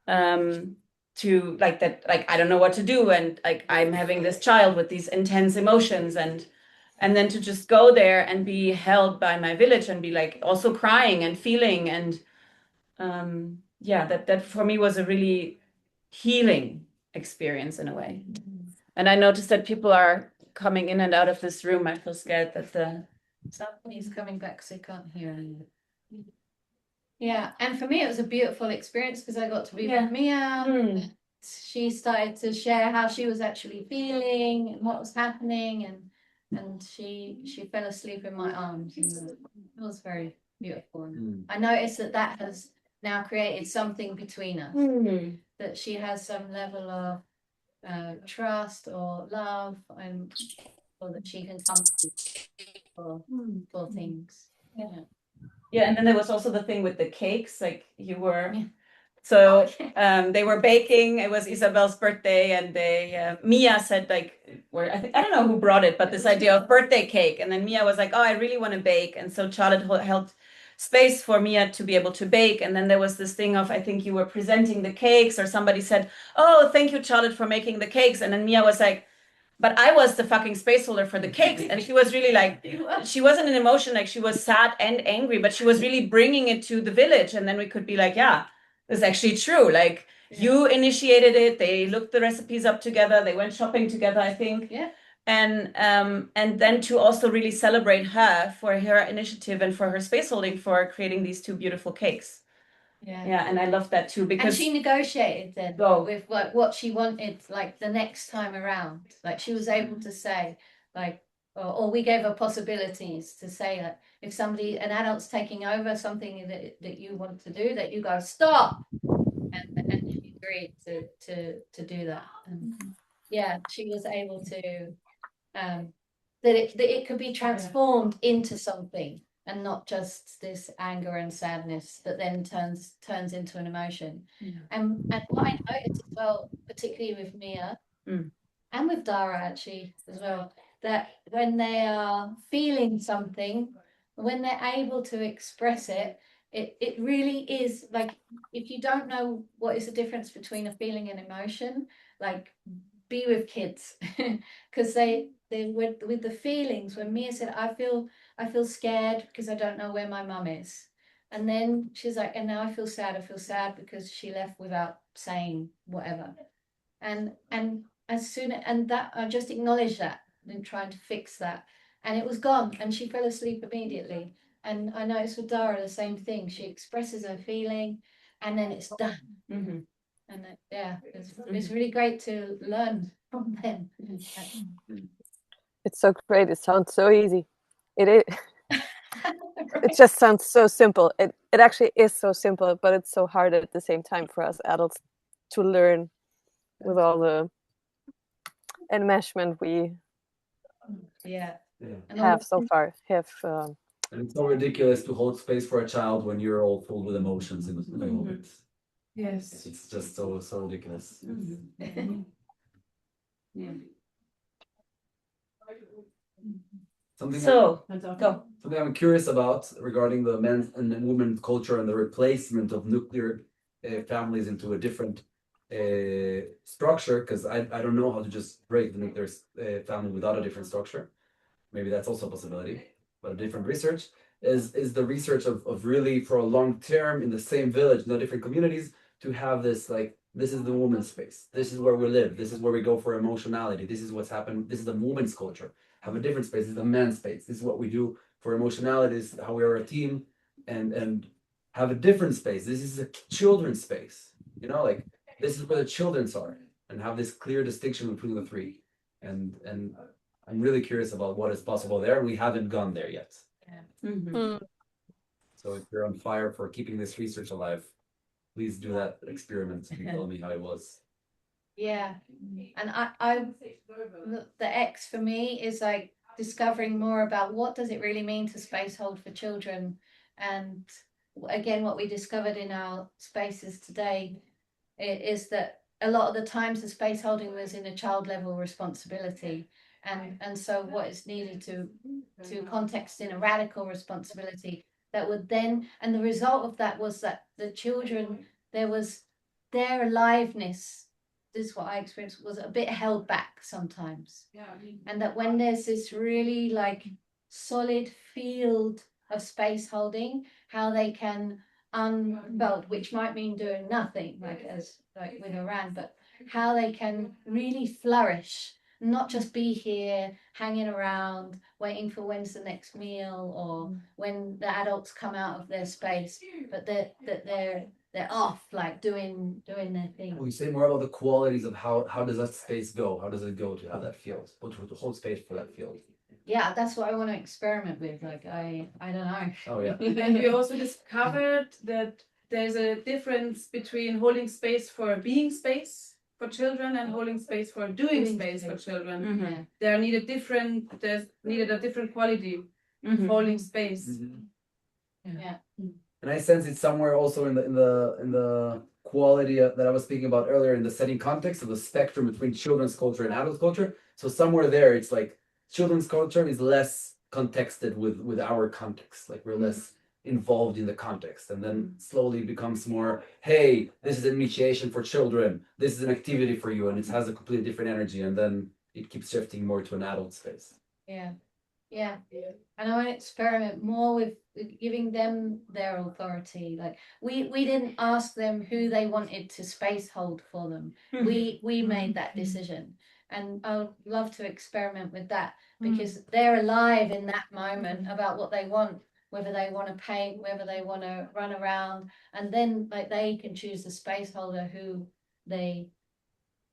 S3: To like that, like I don't know what to do, and like I'm having this child with these intense emotions, and then to just go there and be held by my village and be like also crying and feeling, and yeah, that for me was a really healing experience in a way. And I noticed that people are coming in and out of this room. I feel scared that
S7: Somebody's coming back so they can't hear you. Yeah, and for me it was a beautiful experience because I got to be with Mia. She started to share how she was actually feeling and what was happening, and and she fell asleep in my arms, and it was very beautiful. And I noticed that has now created something between us, that she has some level of trust or love, and or that she can come to for things.
S3: Yeah, and then there was also the thing with the cakes, like you were. So they were baking. It was Isabel's birthday, and they Mia said like, I don't know who brought it, but this idea of birthday cake, and then Mia was like, oh, I really want to bake, and so Charlotte held space for Mia to be able to bake, and then there was this thing of I think you were presenting the cakes, or somebody said, oh, thank you, Charlotte, for making the cakes, and then Mia was like, but I was the fucking space holder for the cakes. And she was really like, she wasn't an emotion, like she was sad and angry, but she was really bringing it to the village. And then we could be like, yeah, it's actually true. Like you initiated it. They looked the recipes up together. They went shopping together, I think.
S7: Yeah.
S3: And then to also really celebrate her for her initiative and for her space holding for creating these two beautiful cakes. Yeah, and I love that too because
S7: and she negotiated then with like what she wanted, like the next time around. Like she was able to say, like, or we gave her possibilities to say that if an adult's taking over something that you want to do, that you go stop, and she agreed to do that. And yeah, she was able to that it could be transformed into something, and not just this anger and sadness that then turns into an emotion. And what I noticed as well, particularly with Mia and with Dara actually as well, that when they are feeling something, when they're able to express it, it really is like, if you don't know what is the difference between a feeling and emotion, like be with kids because they with the feelings. When Mia said, I feel scared because I don't know where my mum is, and then she's like, and now I feel sad because she left without saying whatever, and as soon and that I just acknowledged that and trying to fix that, and it was gone, and she fell asleep immediately. And I noticed with Dara the same thing. She expresses her feeling and then it's done. And it's really great to learn from them.
S6: It's so great. It sounds so easy. It is. It just sounds so simple. It actually is so simple, but it's so hard at the same time for us adults to learn with all the enmeshment we have so far.
S1: And it's so ridiculous to hold space for a child when you're all full with emotions in the moment.
S12: Yes.
S1: It's just so ridiculous. Something I'm curious about regarding the men's and women's culture and the replacement of nuclear families into a different structure, because I don't know how to just break the nuclear family without a different structure. Maybe that's also a possibility, but a different research is the research of really for a long term in the same village, in the different communities, to have this like, this is the woman's space, this is where we live, this is where we go for emotionality, this is what's happened, this is the woman's culture. Have a different space, this is the man's space, this is what we do for emotionality, this is how we are a team, and have a different space. This is a children's space, like this is where the children's are, and have this clear distinction between the three. And I'm really curious about what is possible there. We haven't gone there yet. So if you're on fire for keeping this research alive, please do that experiment and tell me how it was.
S7: Yeah, and I the X for me is like discovering more about what does it really mean to space hold for children, and again what we discovered in our spaces today is that a lot of the times the space holding was in a child level responsibility, and so what is needed to context in a radical responsibility that would then, and the result of that was that the children, there was their aliveness, this is what I experienced, was a bit held back sometimes. And that when there's this really like solid field of space holding, how they can unfold, which might mean doing nothing, like with Iran, but how they can really flourish, not just be here hanging around waiting for when's the next meal or when the adults come out of their space, but that they're off, like doing their thing.
S1: Will you say more about the qualities of how does that space go? How does it go to have that field? To hold space for that field?
S7: yeah, that's what I want to experiment with. Like I don't know.
S1: Oh yeah.
S12: And we also discovered that there's a difference between holding space for being space for children and holding space for doing space for children.
S3: Mhm.
S12: There's needed a different quality of holding space.
S7: Yeah.
S1: And I sense it's somewhere also in the quality that I was speaking about earlier in the setting context of the spectrum between children's culture and adult culture. So somewhere there, it's like children's culture is less contexted with our context. Like we're less involved in the context, and then slowly becomes more, hey, this is an initiation for children. This is an activity for you, and it has a completely different energy, and then it keeps shifting more to an adult space.
S7: Yeah. Yeah. And I want to experiment more with giving them their authority. Like we didn't ask them who they wanted to space hold for them. We made that decision. And I would love to experiment with that because they're alive in that moment about what they want, whether they want to paint, whether they want to run around, and then like they can choose the space holder who they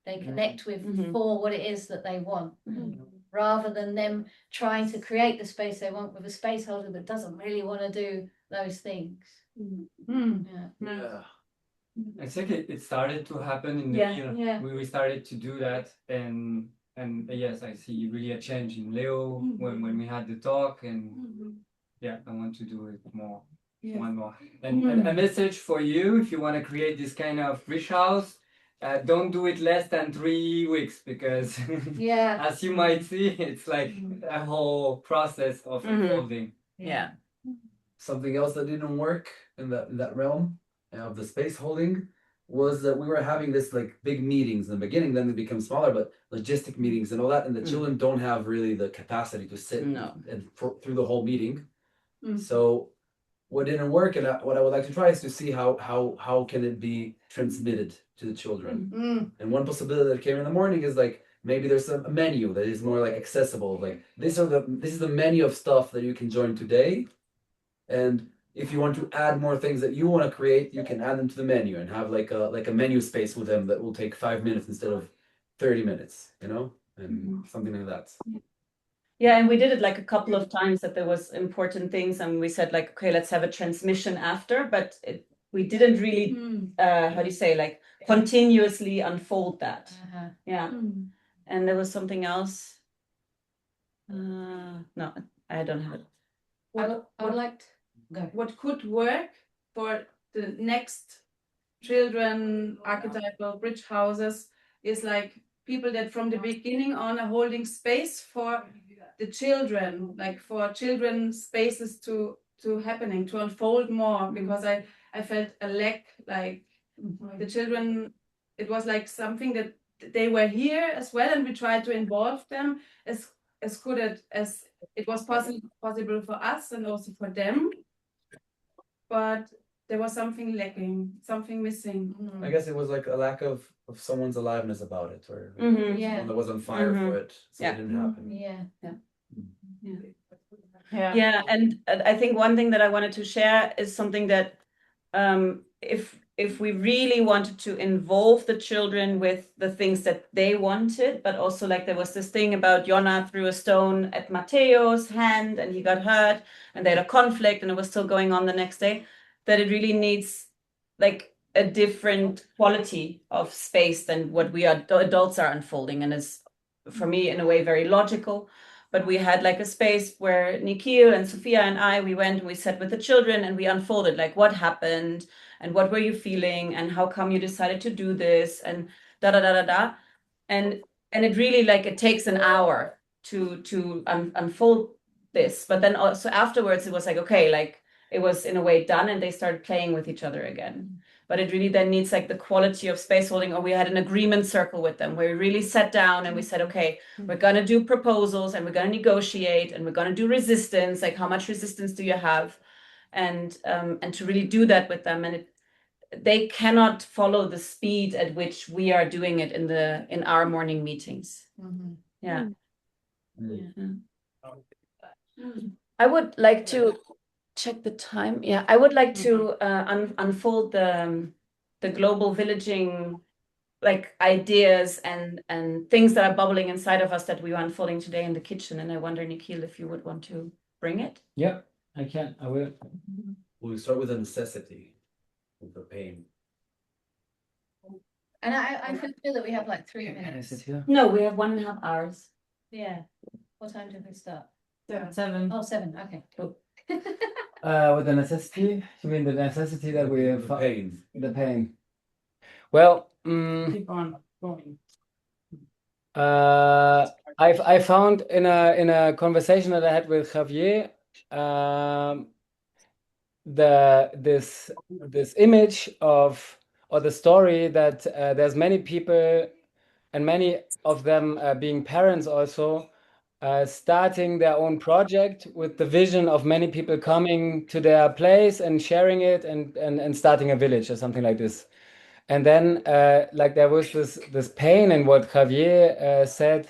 S7: connect with for what it is that they want, rather than them trying to create the space they want with a space holder that doesn't really want to do those things.
S1: Yeah.
S2: I think it started to happen in the year.
S7: Yeah.
S2: We started to do that, and yes, I see really a change in Leo when we had the talk, and yeah, I want to do it more. One more. And a message for you, if you want to create this kind of Bridgehouse, don't do it less than 3 weeks, because as you might see, it's like a whole process of unfolding.
S3: Yeah.
S1: Something else that didn't work in that realm of the space holding was that we were having this like big meetings in the beginning, then they become smaller, but logistic meetings and all that, and the children don't have really the capacity to sit and through the whole meeting. So what didn't work, and what I would like to try is to see how can it be transmitted to the children. And one possibility that came in the morning is like maybe there's a menu that is more like accessible. Like this is the menu of stuff that you can join today, and if you want to add more things that you want to create, you can add them to the menu and have like a menu space with them that will take 5 minutes instead of 30 minutes, you know, and something like that.
S3: Yeah, and we did it like a couple of times that there was important things, and we said like, okay, let's have a transmission after, but we didn't really, how do you say, like continuously unfold that. Yeah. And there was something else. No, I don't have it.
S12: What could work for the next children archetypal bridge houses is like people that from the beginning on are holding space for the children, like for children spaces to happening, to unfold more, because I felt a lack, like the children, it was like something that they were here as well, and we tried to involve them as good as it was possible for us and also for them, but there was something lacking, something missing.
S1: I guess it was like a lack of someone's aliveness about it, or someone that was on fire for it, so it didn't happen.
S3: Yeah, and I think one thing that I wanted to share is something that if we really wanted to involve the children with the things that they wanted, but also like there was this thing about Jonna threw a stone at Matteo's hand and he got hurt, and they had a conflict and it was still going on the next day, that it really needs like a different quality of space than what we adults are unfolding, and is for me in a way very logical. But we had like a space where Nikhil and Sophia and we went and we sat with the children and we unfolded like what happened and what were you feeling and how come you decided to do this and da da da da da. And it really like it takes an hour to unfold this. But then also afterwards it was like, okay, like it was in a way done and they started playing with each other again. But it really then needs like the quality of space holding, or we had an agreement circle with them where we really sat down and we said, okay, we're going to do proposals and we're going to negotiate and we're going to do resistance. Like how much resistance do you have? And to really do that with them. And they cannot follow the speed at which we are doing it in our morning meetings. Yeah. I would like to check the time. Yeah, I would like to unfold the global villaging like ideas and things that are bubbling inside of us that we are unfolding today in the kitchen. And I wonder, Nikhil, if you would want to bring it.
S8: Yeah, I can. I will.
S1: We'll start with a necessity, with the pain.
S7: And I feel that we have like 3
S8: Can I
S7: minutes.
S8: sit here?
S3: No, we have 1.5 hours.
S7: Yeah. What time did we start?
S2: 7.
S7: Oh, 7. Okay.
S3: Cool.
S8: With the necessity, you mean the necessity that we have?
S1: The pain.
S8: The pain. Well,
S2: Keep on going.
S8: I found in a conversation that I had with Javier, this image of, or the story that there's many people, and many of them being parents also, starting their own project with the vision of many people coming to their place and sharing it and starting a village or something like this. And then like there was this pain, and what Javier said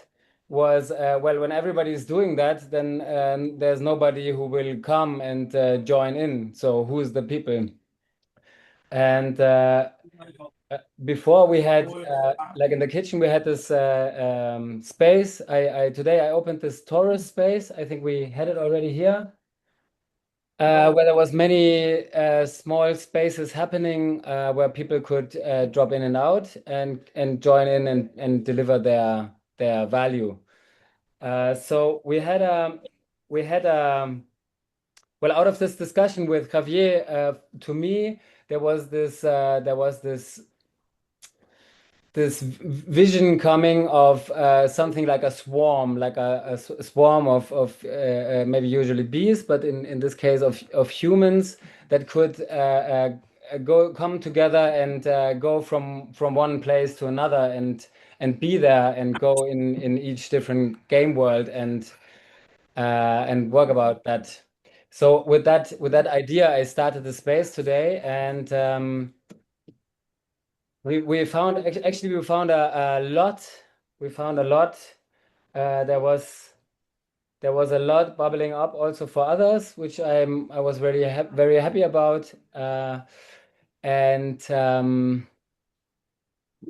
S8: was, well, when everybody is doing that, then there's nobody who will come and join in. So who's the people? And before we had like in the kitchen we had this space. Today I opened this Taurus space. I think we had it already here. Where there was many small spaces happening where people could drop in and out and join in and deliver their value. So we had well, out of this discussion with Javier, to me there was this vision coming of something like a swarm, like a swarm of maybe usually bees, but in this case of humans that could come together and go from one place to another and be there and go in each different game world and work about that. So with that idea, I started the space today, and we found actually we found a lot. We found a lot. There was a lot bubbling up also for others, which I was very happy about. And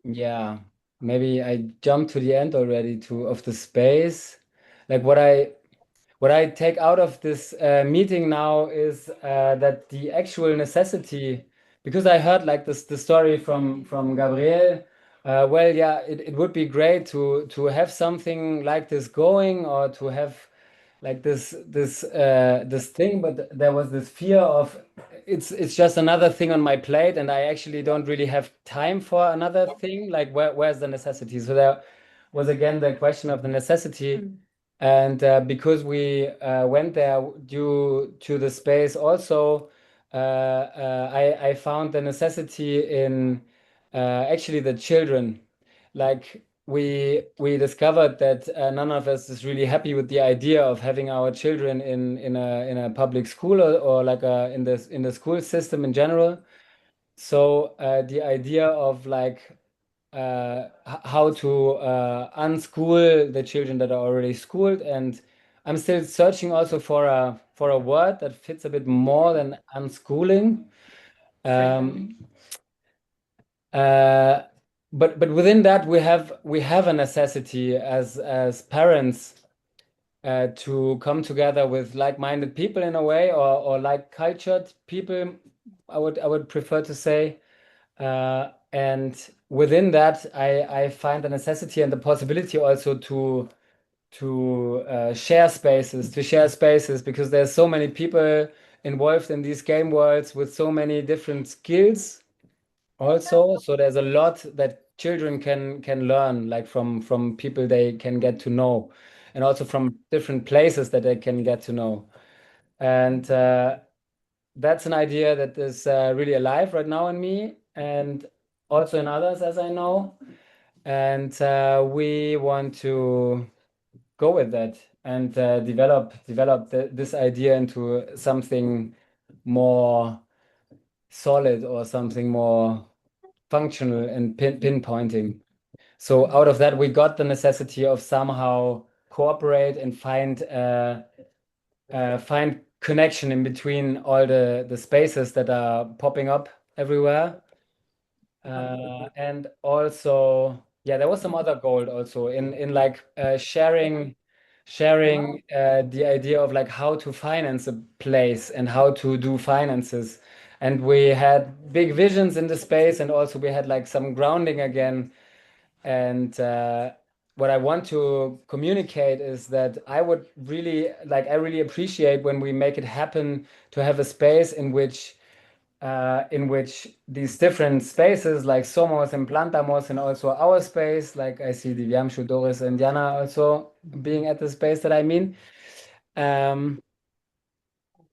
S8: yeah, maybe I jumped to the end already of the space. Like what I take out of this meeting now is that the actual necessity, because I heard like the story from Gabriel. Well, yeah, it would be great to have something like this going, or to have like this thing, but there was this fear of it's just another thing on my plate, and I actually don't really have time for another thing. Like where's the necessity? So there was again the question of the necessity. And because we went there due to the space also, I found the necessity in actually the children. Like we discovered that none of us is really happy with the idea of having our children in a public school, or like in the school system in general. So the idea of like how to unschool the children that are already schooled, and I'm still searching also for a word that fits a bit more than unschooling. But within that we have a necessity as parents to come together with like-minded people in a way, or like cultured people, I would prefer to say. And within that, I find the necessity and the possibility also to share spaces, because there's so many people involved in these game worlds with so many different skills also. So there's a lot that children can learn, like from people they can get to know, and also from different places that they can get to know. And that's an idea that is really alive right now in me, and also in others, as I know. And we want to go with that and develop this idea into something more solid, or something more functional and pinpointing. So out of that, we got the necessity of somehow cooperate and find connection in between all the spaces that are popping up everywhere. And also, yeah, there was some other goal also in like sharing the idea of like how to finance a place and how to do finances. And we had big visions in the space, and also we had like some grounding again. And what I want to communicate is that I would really like, I really appreciate when we make it happen to have a space in which these different spaces like Somos and Plantamos, and also our space, like I see Divyamshu, Doris, and Jana also being at the space that I mean, and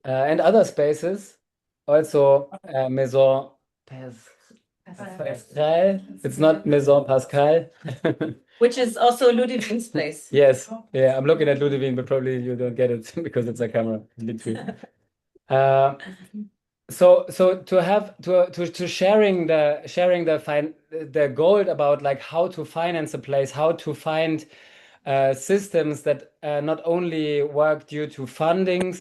S8: other spaces, also Maison Pascal. It's not Maison Pascal.
S3: Which is also Ludwig's place.
S8: Yes, yeah, I'm looking at Ludwig, but probably you don't get it because it's a camera. Literally. So to have to sharing the goal about like how to finance a place, how to find systems that not only work due to fundings,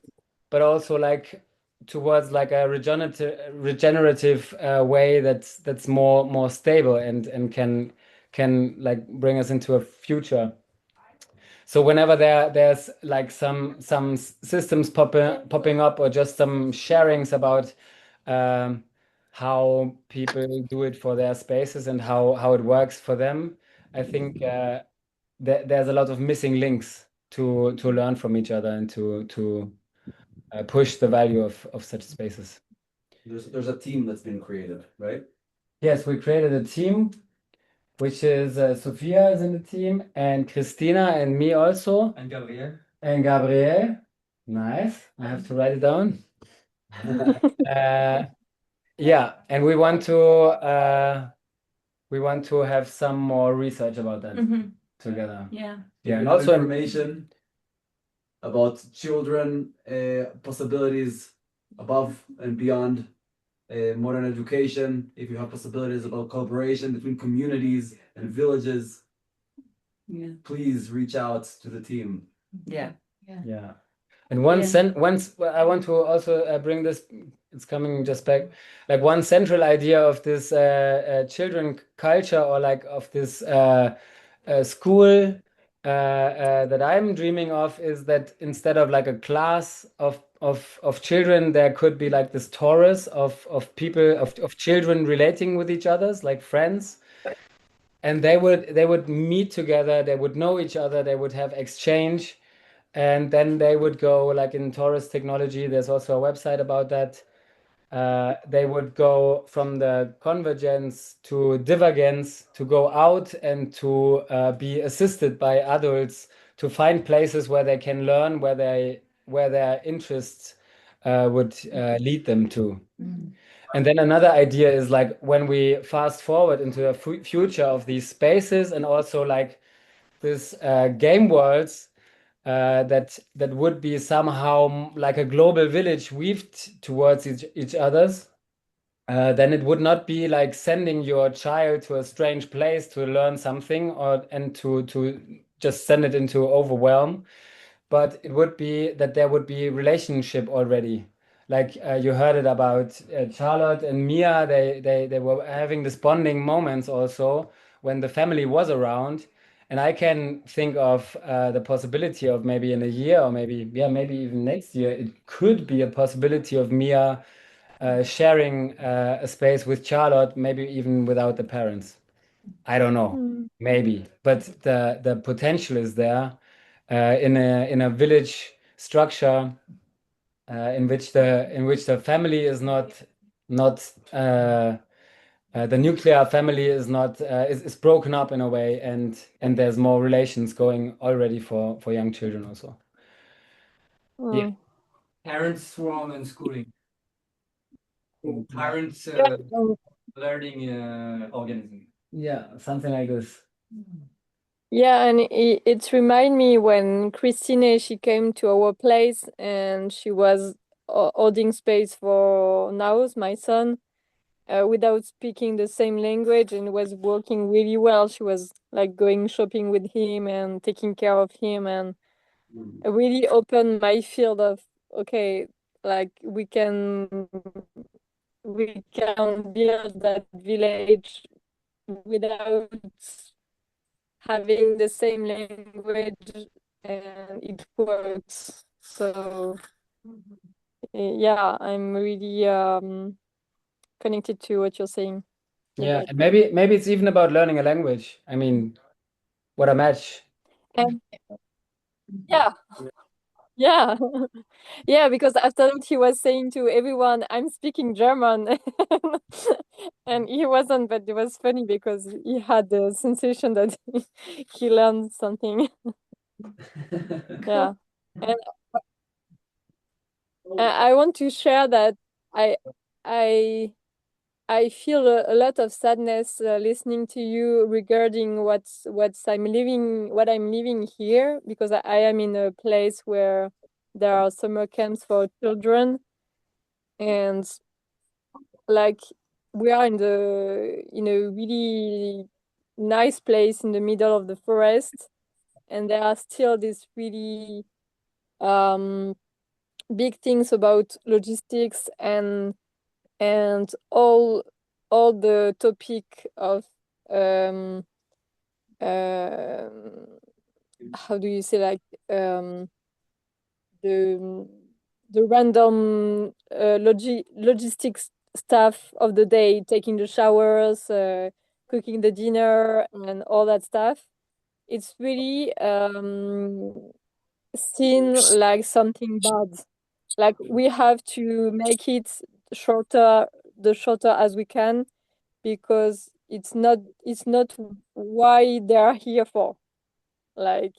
S8: but also like towards like a regenerative way that's more stable and can like bring us into a future. So whenever there's like some systems popping up, or just some sharings about how people do it for their spaces and how it works for them, I think there's a lot of missing links to learn from each other and to push the value of such spaces.
S1: There's a team that's been created, right?
S8: Yes, we created a team, which is Sophia is in the team, and Christina and me also.
S2: And Gabriel.
S8: And Gabriel. Nice. I have to write it down. Yeah, and we want to have some more research about that together.
S3: Yeah.
S8: Yeah, and also
S1: information about children possibilities above and beyond modern education. If you have possibilities about collaboration between communities and villages, please reach out to the team.
S3: Yeah.
S8: And once I want to also bring this, it's coming just back, like one central idea of this children culture, or like of this school that I'm dreaming of, is that instead of like a class of children, there could be like this torus of people, of children relating with each others, like friends. And they would meet together, they would know each other, they would have exchange, and then they would go, like in Taurus technology, there's also a website about that. They would go from the convergence to divergence, to go out and to be assisted by adults, to find places where they can learn, where their interests would lead them to. And then another idea is like when we fast forward into the future of these spaces, and also like this game worlds that would be somehow like a global village weaved towards each other's, then it would not be like sending your child to a strange place to learn something, and to just send it into overwhelm, but it would be that there would be relationship already. Like you heard it about Charlotte and Mia, they were having this bonding moments also when the family was around. And I can think of the possibility of maybe in a year, or maybe even next year, it could be a possibility of Mia sharing a space with Charlotte, maybe even without the parents. I don't know, maybe, but the potential is there in a village structure in which the family is not the nuclear family is not is broken up in a way, and there's more relations going already for young children also. Yeah.
S2: Parents swarm and schooling. Parents learning organism.
S8: Yeah, something like this.
S6: Yeah, and it's remind me when Christine, she came to our place and she was holding space for Naos, my son, without speaking the same language, and was working really well. She was like going shopping with him and taking care of him, and really opened my field of, okay, like we can
S13: we can build that village without having the same language, and it works. So yeah, I'm really connected to what you're saying.
S8: Yeah, and maybe it's even about learning a language. I mean, what a match.
S13: And yeah, yeah, yeah, because after that he was saying to everyone, I'm speaking German. And he wasn't, but it was funny because he had the sensation that he learned something. Yeah. And I want to share that I I I feel a lot of sadness listening to you regarding what I'm living here, because I am in a place where there are summer camps for children, and like we are in a really nice place in the middle of the forest, and there are still these really um big things about logistics and all the topic of um how do you say, like the the random logistics stuff of the day, taking the showers, cooking the dinner, and all that stuff. It's really seen like something bad. Like we have to make it shorter, the shorter as we can, because it's not why they are here for. Like,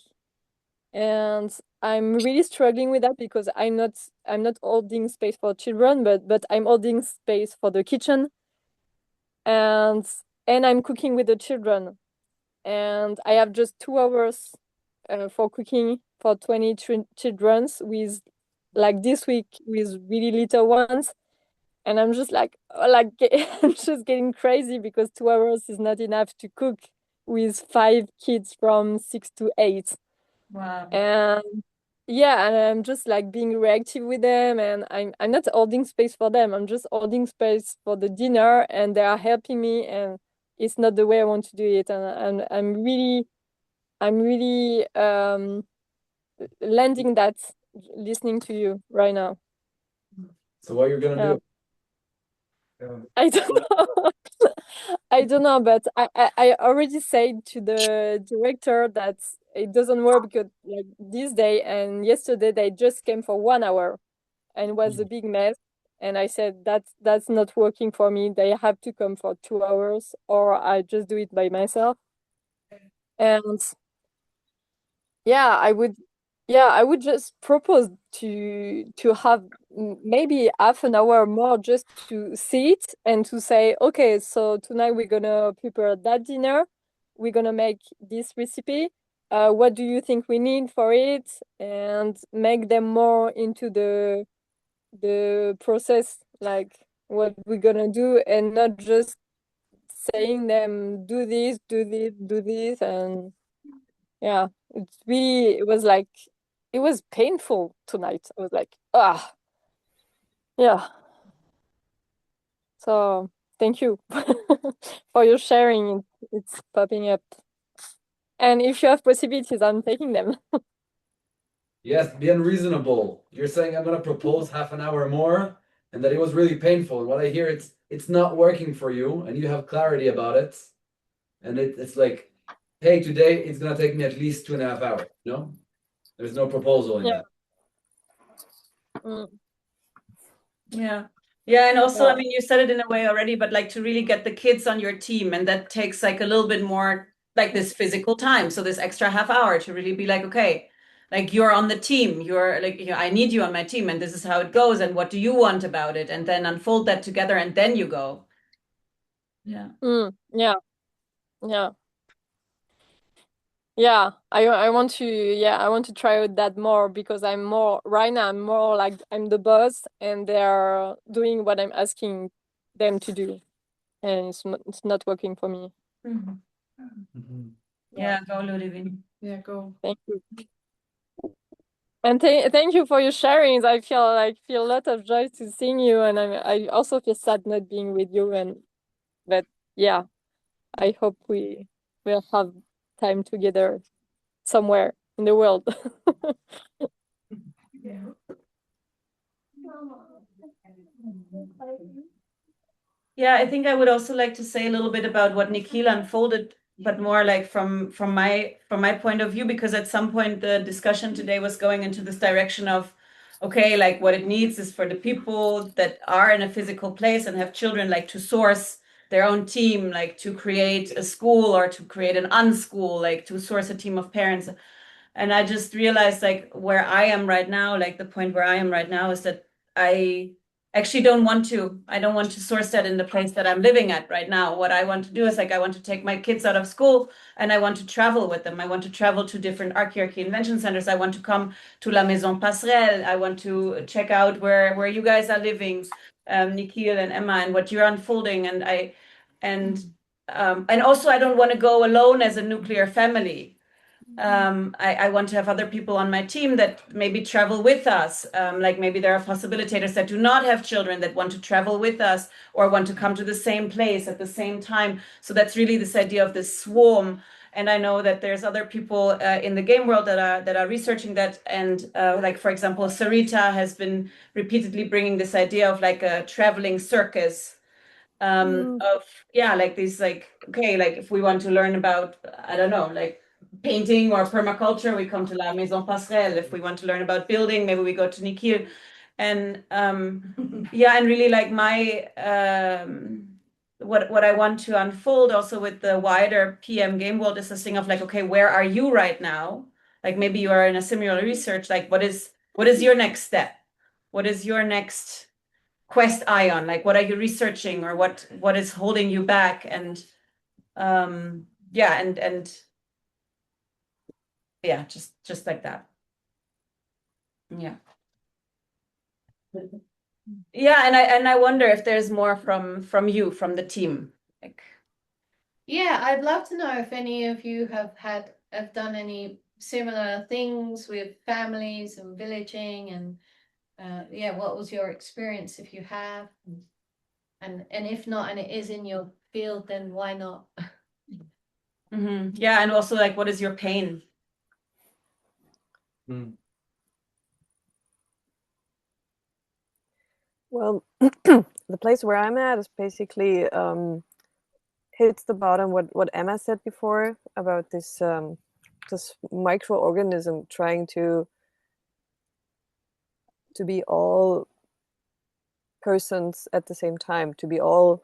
S13: and I'm really struggling with that because I'm not holding space for children, but I'm holding space for the kitchen, and I'm cooking with the children, and I have just 2 hours for cooking for 20 childrens, with like this week with really little ones. And I'm just like I'm just getting crazy because 2 hours is not enough to cook with 5 kids from 6 to 8.
S3: Wow.
S13: And yeah, and I'm just like being reactive with them, and I'm not holding space for them. I'm just holding space for the dinner, and they are helping me, and it's not the way I want to do it. And I'm really landing that, listening to you right now.
S1: So what you're gonna
S13: Yeah.
S1: do?
S13: I don't know. I don't know, but I already said to the director that it doesn't work, because like this day and yesterday they just came for 1 hour and it was a big mess. And I said that's not working for me. They have to come for 2 hours, or I just do it by myself. And yeah, I would just propose to have maybe half an hour more just to see it and to say, okay, so tonight we're gonna prepare that dinner. We're gonna make this recipe. What do you think we need for it? And make them more into the process, like what we're gonna do, and not just saying them do this, do this, do this. And yeah, it was painful tonight. I was like, yeah. So thank you for your sharing. It's popping up. And if you have possibilities, I'm taking them.
S1: Yes, be unreasonable. You're saying I'm gonna propose half an hour more, and that it was really painful. And what I hear, it's not working for you, and you have clarity about it. And it's like, hey, today it's gonna take me at least 2.5 hours. No, there's no proposal in
S13: Yeah.
S1: that.
S13: Mm.
S3: Yeah. Yeah, and also, I
S13: Yeah.
S3: mean, you said it in a way already, but like to really get the kids on your team, and that takes like a little bit more like this physical time. So this extra half hour to really be like, okay, like you're on the team, you're like, you know, I need you on my team, and this is how it goes, and what do you want about it? And then unfold that together, and then you go. Yeah.
S13: Yeah. Yeah. Yeah, I want to, yeah, I want to try out that more, because I'm more right now, I'm more like I'm the boss and they're doing what I'm asking them to do, and it's not working for me.
S3: Yeah, go Ludivine.
S12: Yeah, go.
S13: Thank you. And thank you for your sharings. I feel a lot of joy to seeing you, and I also feel sad not being with you. But yeah, I hope we will have time together somewhere in the world.
S3: Yeah, I think I would also like to say a little bit about what Nikhil unfolded, but more like from my point of view, because at some point the discussion today was going into this direction of, okay, like what it needs is for the people that are in a physical place and have children, like to source their own team, like to create a school or to create an unschool, like to source a team of parents. And I just realized like where I am right now, like the point where I am right now is that I actually don't want to. I don't want to source that in the place that I'm living at right now. What I want to do is like I want to take my kids out of school and I want to travel with them. I want to travel to different archaearchy invention centers. I want to come to La Maison Passerelle. I want to check out where you guys are living, Nikhil and Emma, and what you're unfolding. And also I don't want to go alone as a nuclear family. I want to have other people on my team that maybe travel with us. Like maybe there are facilitators that do not have children that want to travel with us or want to come to the same place at the same time. So that's really this idea of this swarm. And I know that there's other people in the game world that are researching that. And like, for example, Sarita has been repeatedly bringing this idea of like a traveling circus of, yeah, like these, like, okay, like if we want to learn about, I don't know, like painting or permaculture, we come to La Maison Passerelle. If we want to learn about building, maybe we go to Nikhil. And yeah, and really like my what I want to unfold also with the wider PM game world is this thing of like, okay, where are you right now? Like maybe you are in a similar research, like what is your next step? What is your next quest ion? Like what are you researching, or what is holding you back? And yeah, and yeah, just like that. Yeah. Yeah, and I wonder if there's more from you, from the team. Like,
S7: Yeah, I'd love to know if any of you have done any similar things with families and villaging, and yeah, what was your experience if you have, and if not, and it is in your field, then why not?
S3: yeah, and also like, what is your pain?
S6: Well, the place where I'm at is basically hits the bottom what Emma said before about this this microorganism trying to be all persons at the same time, to be the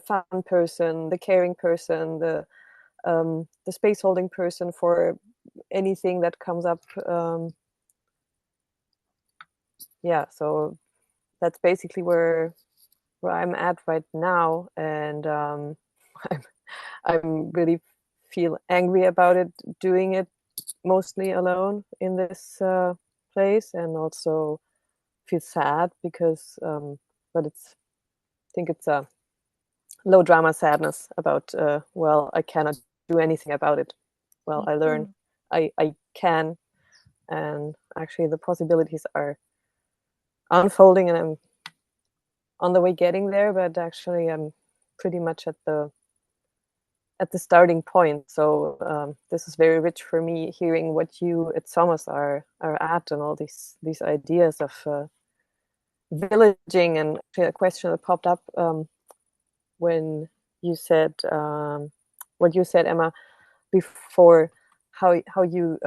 S6: fun person, the caring person, the space holding person for anything that comes up. Yeah, so that's basically where I'm at right now, and I'm really feel angry about it, doing it mostly alone in this place, and also feel sad because but I think it's a low drama sadness about well, I cannot do anything about it. Well, I learn I can, and actually the possibilities are unfolding, and I'm on the way getting there, but actually I'm pretty much at the starting point. So this is very rich for me, hearing what you at Somos are at, and all these ideas of villaging. And actually a question that popped up when you said what you said, Emma, before, how you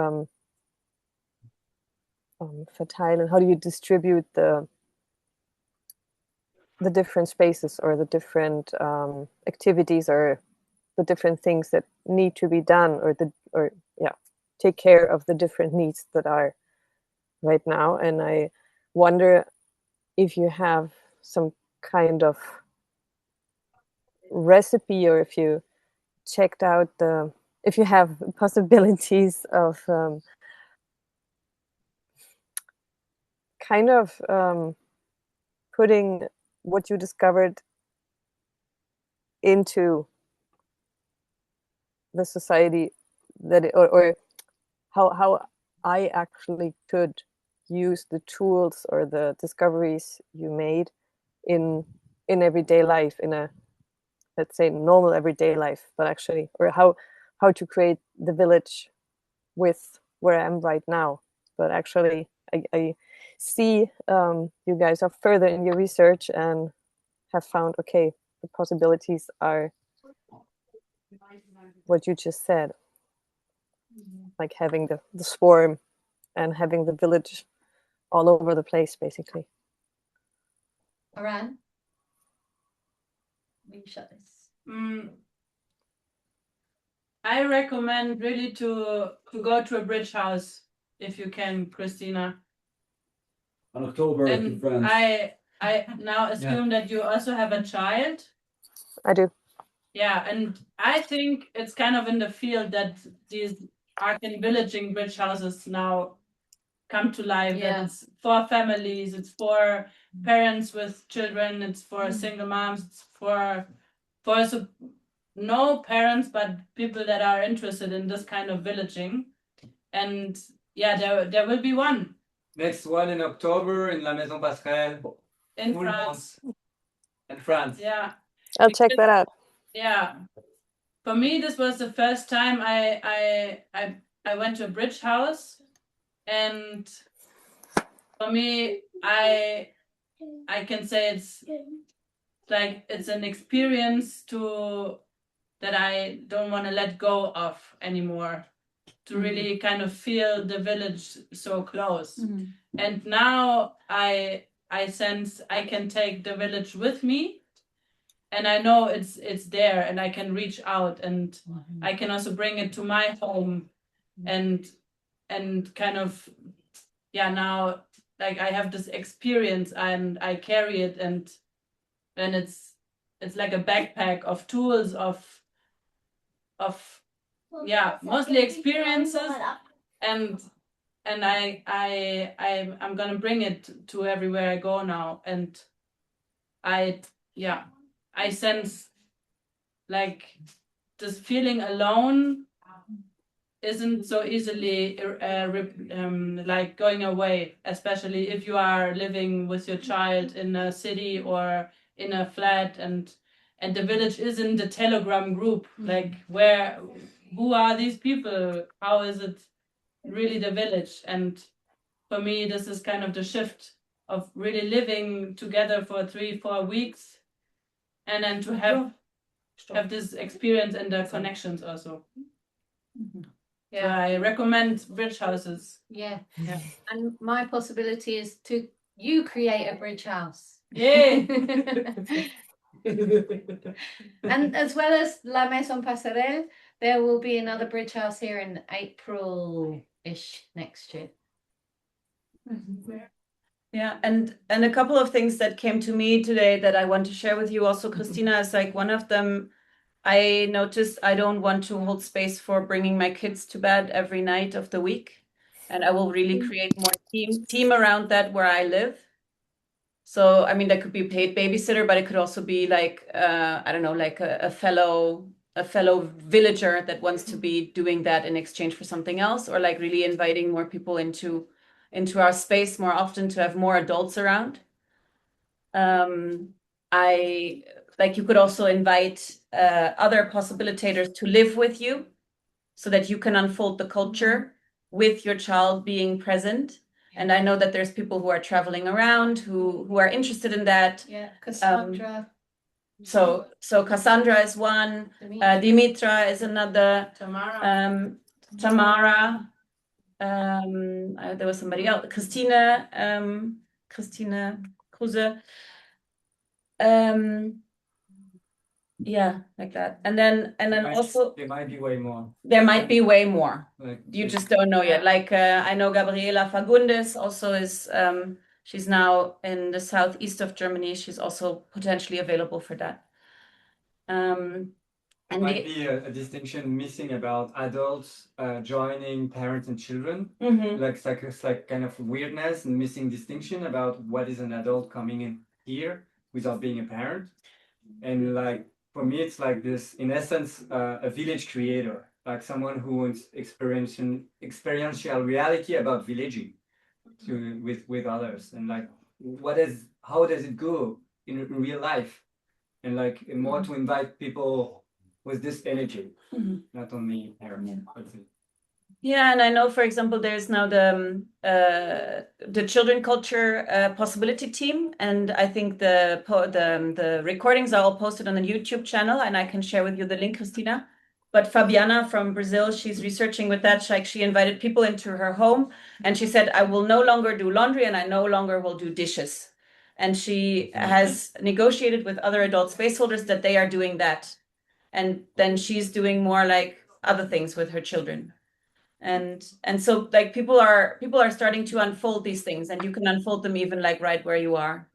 S6: fertile, and how do you distribute the different spaces, or the different activities, or the different things that need to be done, or yeah, take care of the different needs that are right now. And I wonder if you have some kind of recipe, or if you checked out if you have possibilities of kind of putting what you discovered into the society, that or how I actually could use the tools or the discoveries you made in everyday life, in a, let's say, normal everyday life, but actually, or how to create the village with where I am right now. But actually, I see you guys are further in your research and have found, okay, the possibilities are what you just said, like having the swarm and having the village all over the place, basically.
S7: Aran, will you shut this?
S12: I recommend really to go to a bridge house if you can, Christina.
S1: On October,
S12: And
S1: friends.
S12: I now assume that you also have a child.
S6: I do.
S12: Yeah, and I think it's kind of in the field that these Arcan villaging bridge houses now come to life.
S7: Yeah.
S12: And it's for families, it's for parents with children, it's for single moms, it's for no parents, but people that are interested in this kind of villaging. And yeah, there will be one
S2: Next one in October in La Maison Passerelle.
S12: in
S2: Full
S12: France.
S2: month. In France.
S12: Yeah.
S6: I'll check that out.
S12: Yeah. For me, this was the first time I went to a bridge house, and for me, I can say it's like it's an experience that I don't want to let go of anymore. To really kind of feel the village so close. And now I sense I can take the village with me, and I know it's there, and I can reach out, and I can also bring it to my home, and kind of now like I have this experience and I carry it, and it's like a backpack of tools of mostly experiences, and I'm gonna bring it to everywhere I go now, and I sense like this feeling alone isn't so easily like going away, especially if you are living with your child in a city or in a flat, and the village is in the Telegram group, like who are these people, how is it really the village? And for me, this is kind of the shift of really living together for 3-4 weeks, and then to have this experience and the connections also. Yeah, so I recommend bridge houses.
S7: Yeah. And my possibility is to you create a bridge house.
S12: Yay!
S7: And as well as La Maison Passerelle, there will be another bridge house here in April-ish next year.
S3: Yeah, and a couple of things that came to me today that I want to share with you also, Christina, is like one of them. I noticed I don't want to hold space for bringing my kids to bed every night of the week, and I will really create more team around that where I live. So I mean, that could be paid babysitter, but it could also be like I don't know, like a fellow villager that wants to be doing that in exchange for something else, or like really inviting more people into our space more often to have more adults around. I like you could also invite other possibilitators to live with you so that you can unfold the culture with your child being present. And I know that there's people who are traveling around who are interested in that.
S7: Yeah, Cassandra.
S3: So Cassandra is one, Dimitra is another, Tamara. There was somebody else, Christina Kruse. Yeah, like that. And then also
S2: there might be way more.
S3: There might be way more.
S2: Like,
S3: You just don't know yet. Like I know Gabriela Fagundes also is she's now in the southeast of Germany. She's also potentially available for that.
S2: And might be a distinction missing about adults joining parents and children. Like it's like kind of weirdness and missing distinction about what is an adult coming in here without being a parent. And like for me, it's like this, in essence, a village creator. like someone who wants experiential reality about villaging with others, and like how does it go in real life, and like more to invite people with this energy, not only parents.
S3: Yeah, and I know, for example, there's now the children culture possibility team, and I think the recordings are all posted on the YouTube channel, and I can share with you the link, Christina. But Fabiana from Brazil, she's researching with that. She invited people into her home, and she said, "I will no longer do laundry, and I no longer will do dishes." And she has negotiated with other adult space holders that they are doing that, and then she's doing more like other things with her children. And so like people are starting to unfold these things, and you can unfold them even like right where you are.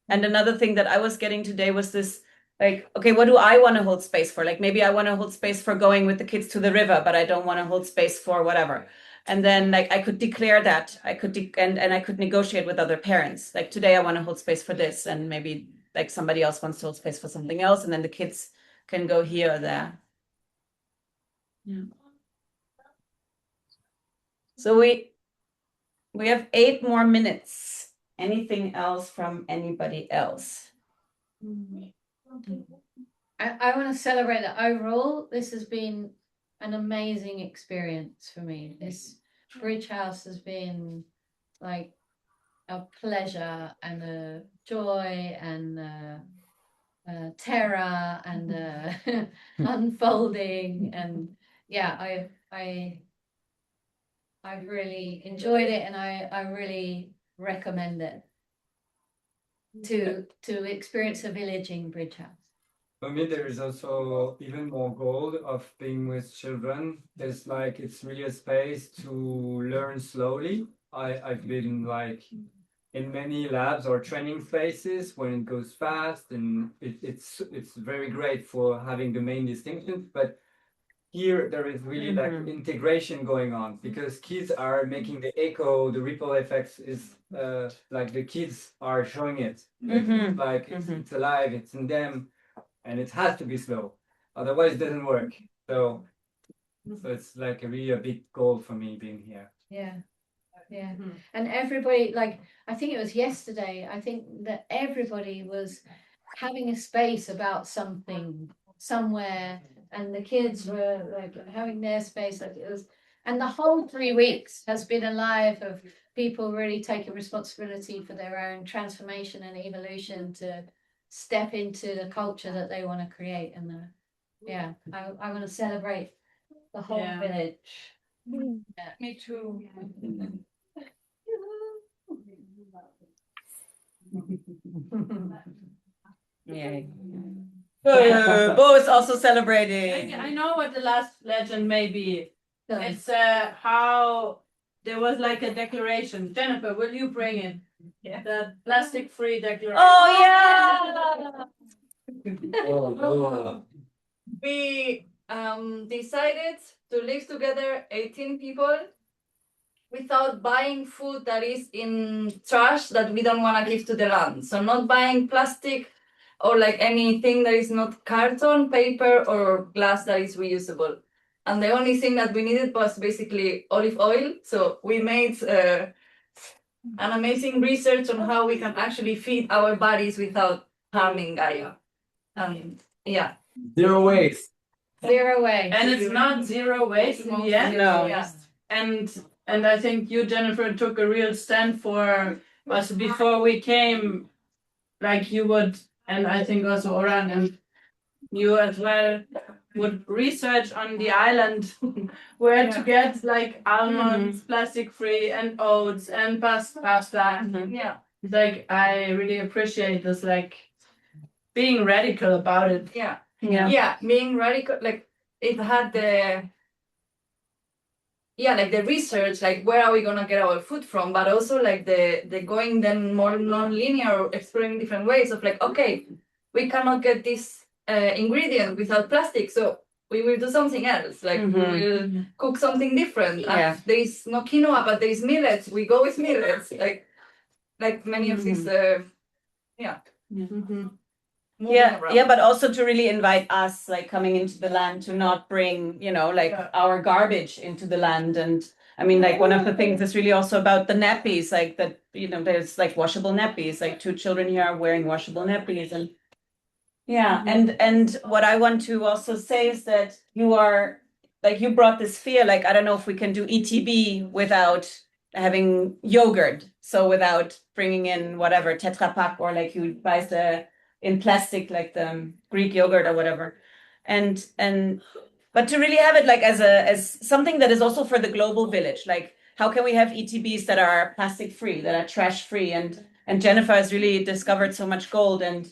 S3: And another thing that I was getting today was this, like, okay, what do I want to hold space for? Like maybe I want to hold space for going with the kids to the river, but I don't want to hold space for whatever. And then like I could declare that I could and I could negotiate with other parents, like today I want to hold space for this, and maybe like somebody else wants to hold space for something else, and then the kids can go here or there. Yeah. So we have 8 more minutes. Anything else from anybody else?
S7: I want to celebrate that overall, this has been an amazing experience for me. This Bridgehouse has been like a pleasure and a joy and terror and unfolding, and yeah, I've really enjoyed it, and I really recommend it to experience a village in Bridgehouse.
S2: For me, there is also even more goal of being with children. There's like, it's really a space to learn slowly. I've been like in many labs or training spaces when it goes fast, and it's very great for having the main distinctions. But here there is really like integration going on, because kids are making the echo, the ripple effects is like the kids are showing it. Like it's alive, it's in them. And it has to be slow, otherwise it doesn't work. So it's like really a big goal for me being here.
S7: Yeah. And everybody, like, I think it was yesterday, I think that everybody was having a space about something somewhere, and the kids were like having their space, like it was, and the whole 3 weeks has been a life of people really taking responsibility for their own transformation and evolution to step into the culture that they want to create. And I want to celebrate the whole village.
S12: Me too.
S3: Yeah. Bo is also celebrating.
S12: I know what the last legend may be. It's how there was like a declaration. Jennifer, will you bring it? Yeah. The plastic-free declaration.
S3: Oh yeah.
S12: We decided to live together, 18 people, without buying food that is in trash that we don't want to give to the land. So not buying plastic or like anything that is not carton, paper, or glass that is reusable. And the only thing that we needed was basically olive oil. So we made an amazing research on how we can actually feed our bodies without harming Gaia. Yeah.
S1: Zero waste.
S7: Zero waste.
S12: And it's not zero waste in the end.
S3: No.
S12: Yeah. And I think you, Jennifer, took a real stand for us before we came, like you would, and I think also Oran and you as well would research on the island where to get like almonds, plastic free, and oats and pasta. Yeah. Like I really appreciate this, like being radical about it. Yeah, being radical, like it had the like the research, like where are we gonna get our food from, but also like the going then more non-linear, exploring different ways of like, okay, we cannot get this ingredient without plastic, so we will do something else, like we will cook something different. There is no quinoa, but there is millets, we go with millets, like many of these
S3: Yeah,
S12: around.
S3: yeah, but also to really invite us, like coming into the land, to not bring, like our garbage into the land. And I mean, like one of the things is really also about the nappies, like that, there's like washable nappies, like 2 children here are wearing washable nappies. And yeah, and what I want to also say is that you are, like, you brought this fear, like, I don't know if we can do ETB without having yogurt. So without bringing in whatever, Tetra Pak, or like you buy the in plastic, like the Greek yogurt or whatever. But to really have it like as something that is also for the global village, like how can we have ETBs that are plastic free, that are trash free? And Jennifer has really discovered so much gold, and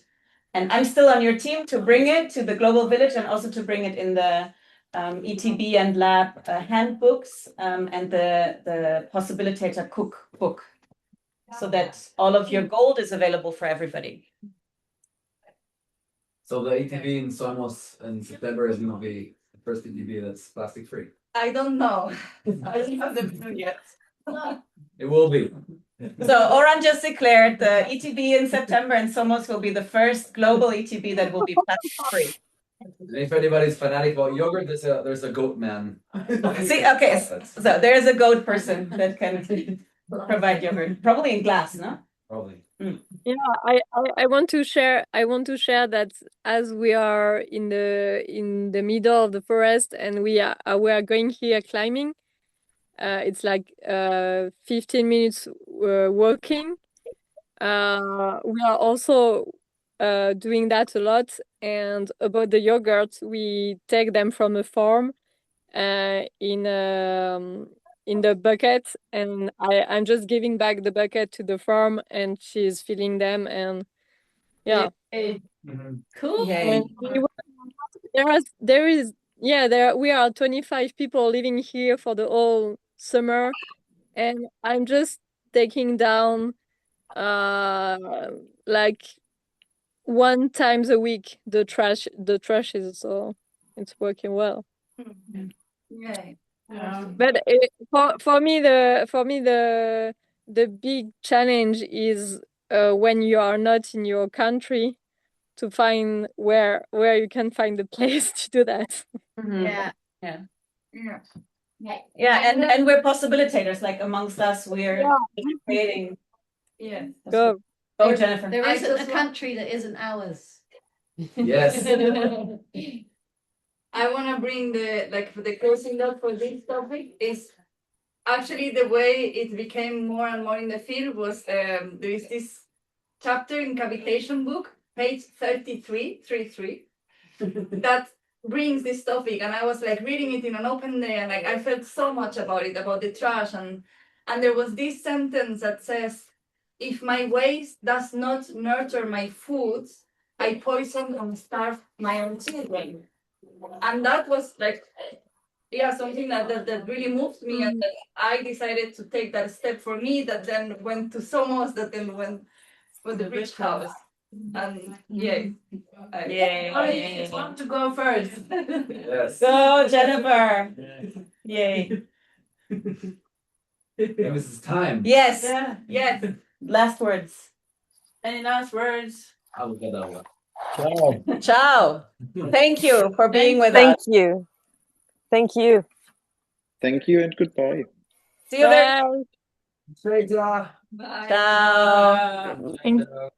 S3: I'm still on your team to bring it to the global village, and also to bring it in the ETB and lab handbooks, and the Possibilitator cookbook, so that all of your gold is available for everybody.
S1: So the ETB in Somos in September is going to be the first ETB that's plastic free.
S12: I don't know. I don't have the food yet.
S1: It will be.
S3: So Oran just declared the ETB in September, and Somos will be the first global ETB that will be plastic free.
S1: And if anybody's fanatic about yogurt, there's a goat man.
S3: See, okay, so there's a goat person that can provide yogurt, probably in glass, no?
S1: Probably.
S13: Yeah, I want to share that as we are in the middle of the forest, and we are going here climbing. It's like 15 minutes walking. We are also doing that a lot. And about the yogurt, we take them from a farm in the bucket, and I'm just giving back the bucket to the farm, and she's filling them. And yeah,
S3: Cool.
S13: and we are 25 people living here for the whole summer, and I'm just taking down like 1 times a week the trash is, so it's working well.
S7: Yeah.
S13: But for me the big challenge is when you are not in your country, to find where you can find the place to do that.
S7: Yeah.
S3: Yeah.
S7: Yeah.
S3: Yeah, and we're possibilitators, like amongst us, we're creating.
S7: Yeah.
S13: Go.
S3: Go, Jennifer.
S7: There isn't a country that isn't ours.
S1: Yes.
S12: I want to bring for the closing note for this topic is actually the way it became more and more in the field was there is this chapter in cavitation book, page 33, that brings this topic, and I was like reading it in an open day, and like I felt so much about it, about the trash, and there was this sentence that says, if my waste does not nurture my foods, I poison and starve my own children. And that was like, something that really moved me, and that I decided to take that step for me, that then went to Somos, that then went for the Bridgehouse. And
S3: Yay.
S12: I want to go first.
S1: Yes.
S3: Go, Jennifer. Yay.
S1: And this is time.
S3: Yes.
S12: Yeah. Yes.
S3: Last words.
S12: Any last words?
S1: I will get that one.
S8: Ciao.
S3: Ciao. Thank you for being with
S6: Thank
S3: us.
S6: you. Thank you.
S9: Thank you and goodbye.
S3: See you there.
S13: Bye.
S1: Ciao.
S12: Bye.
S3: Ciao.
S13: Thank
S1: Ciao.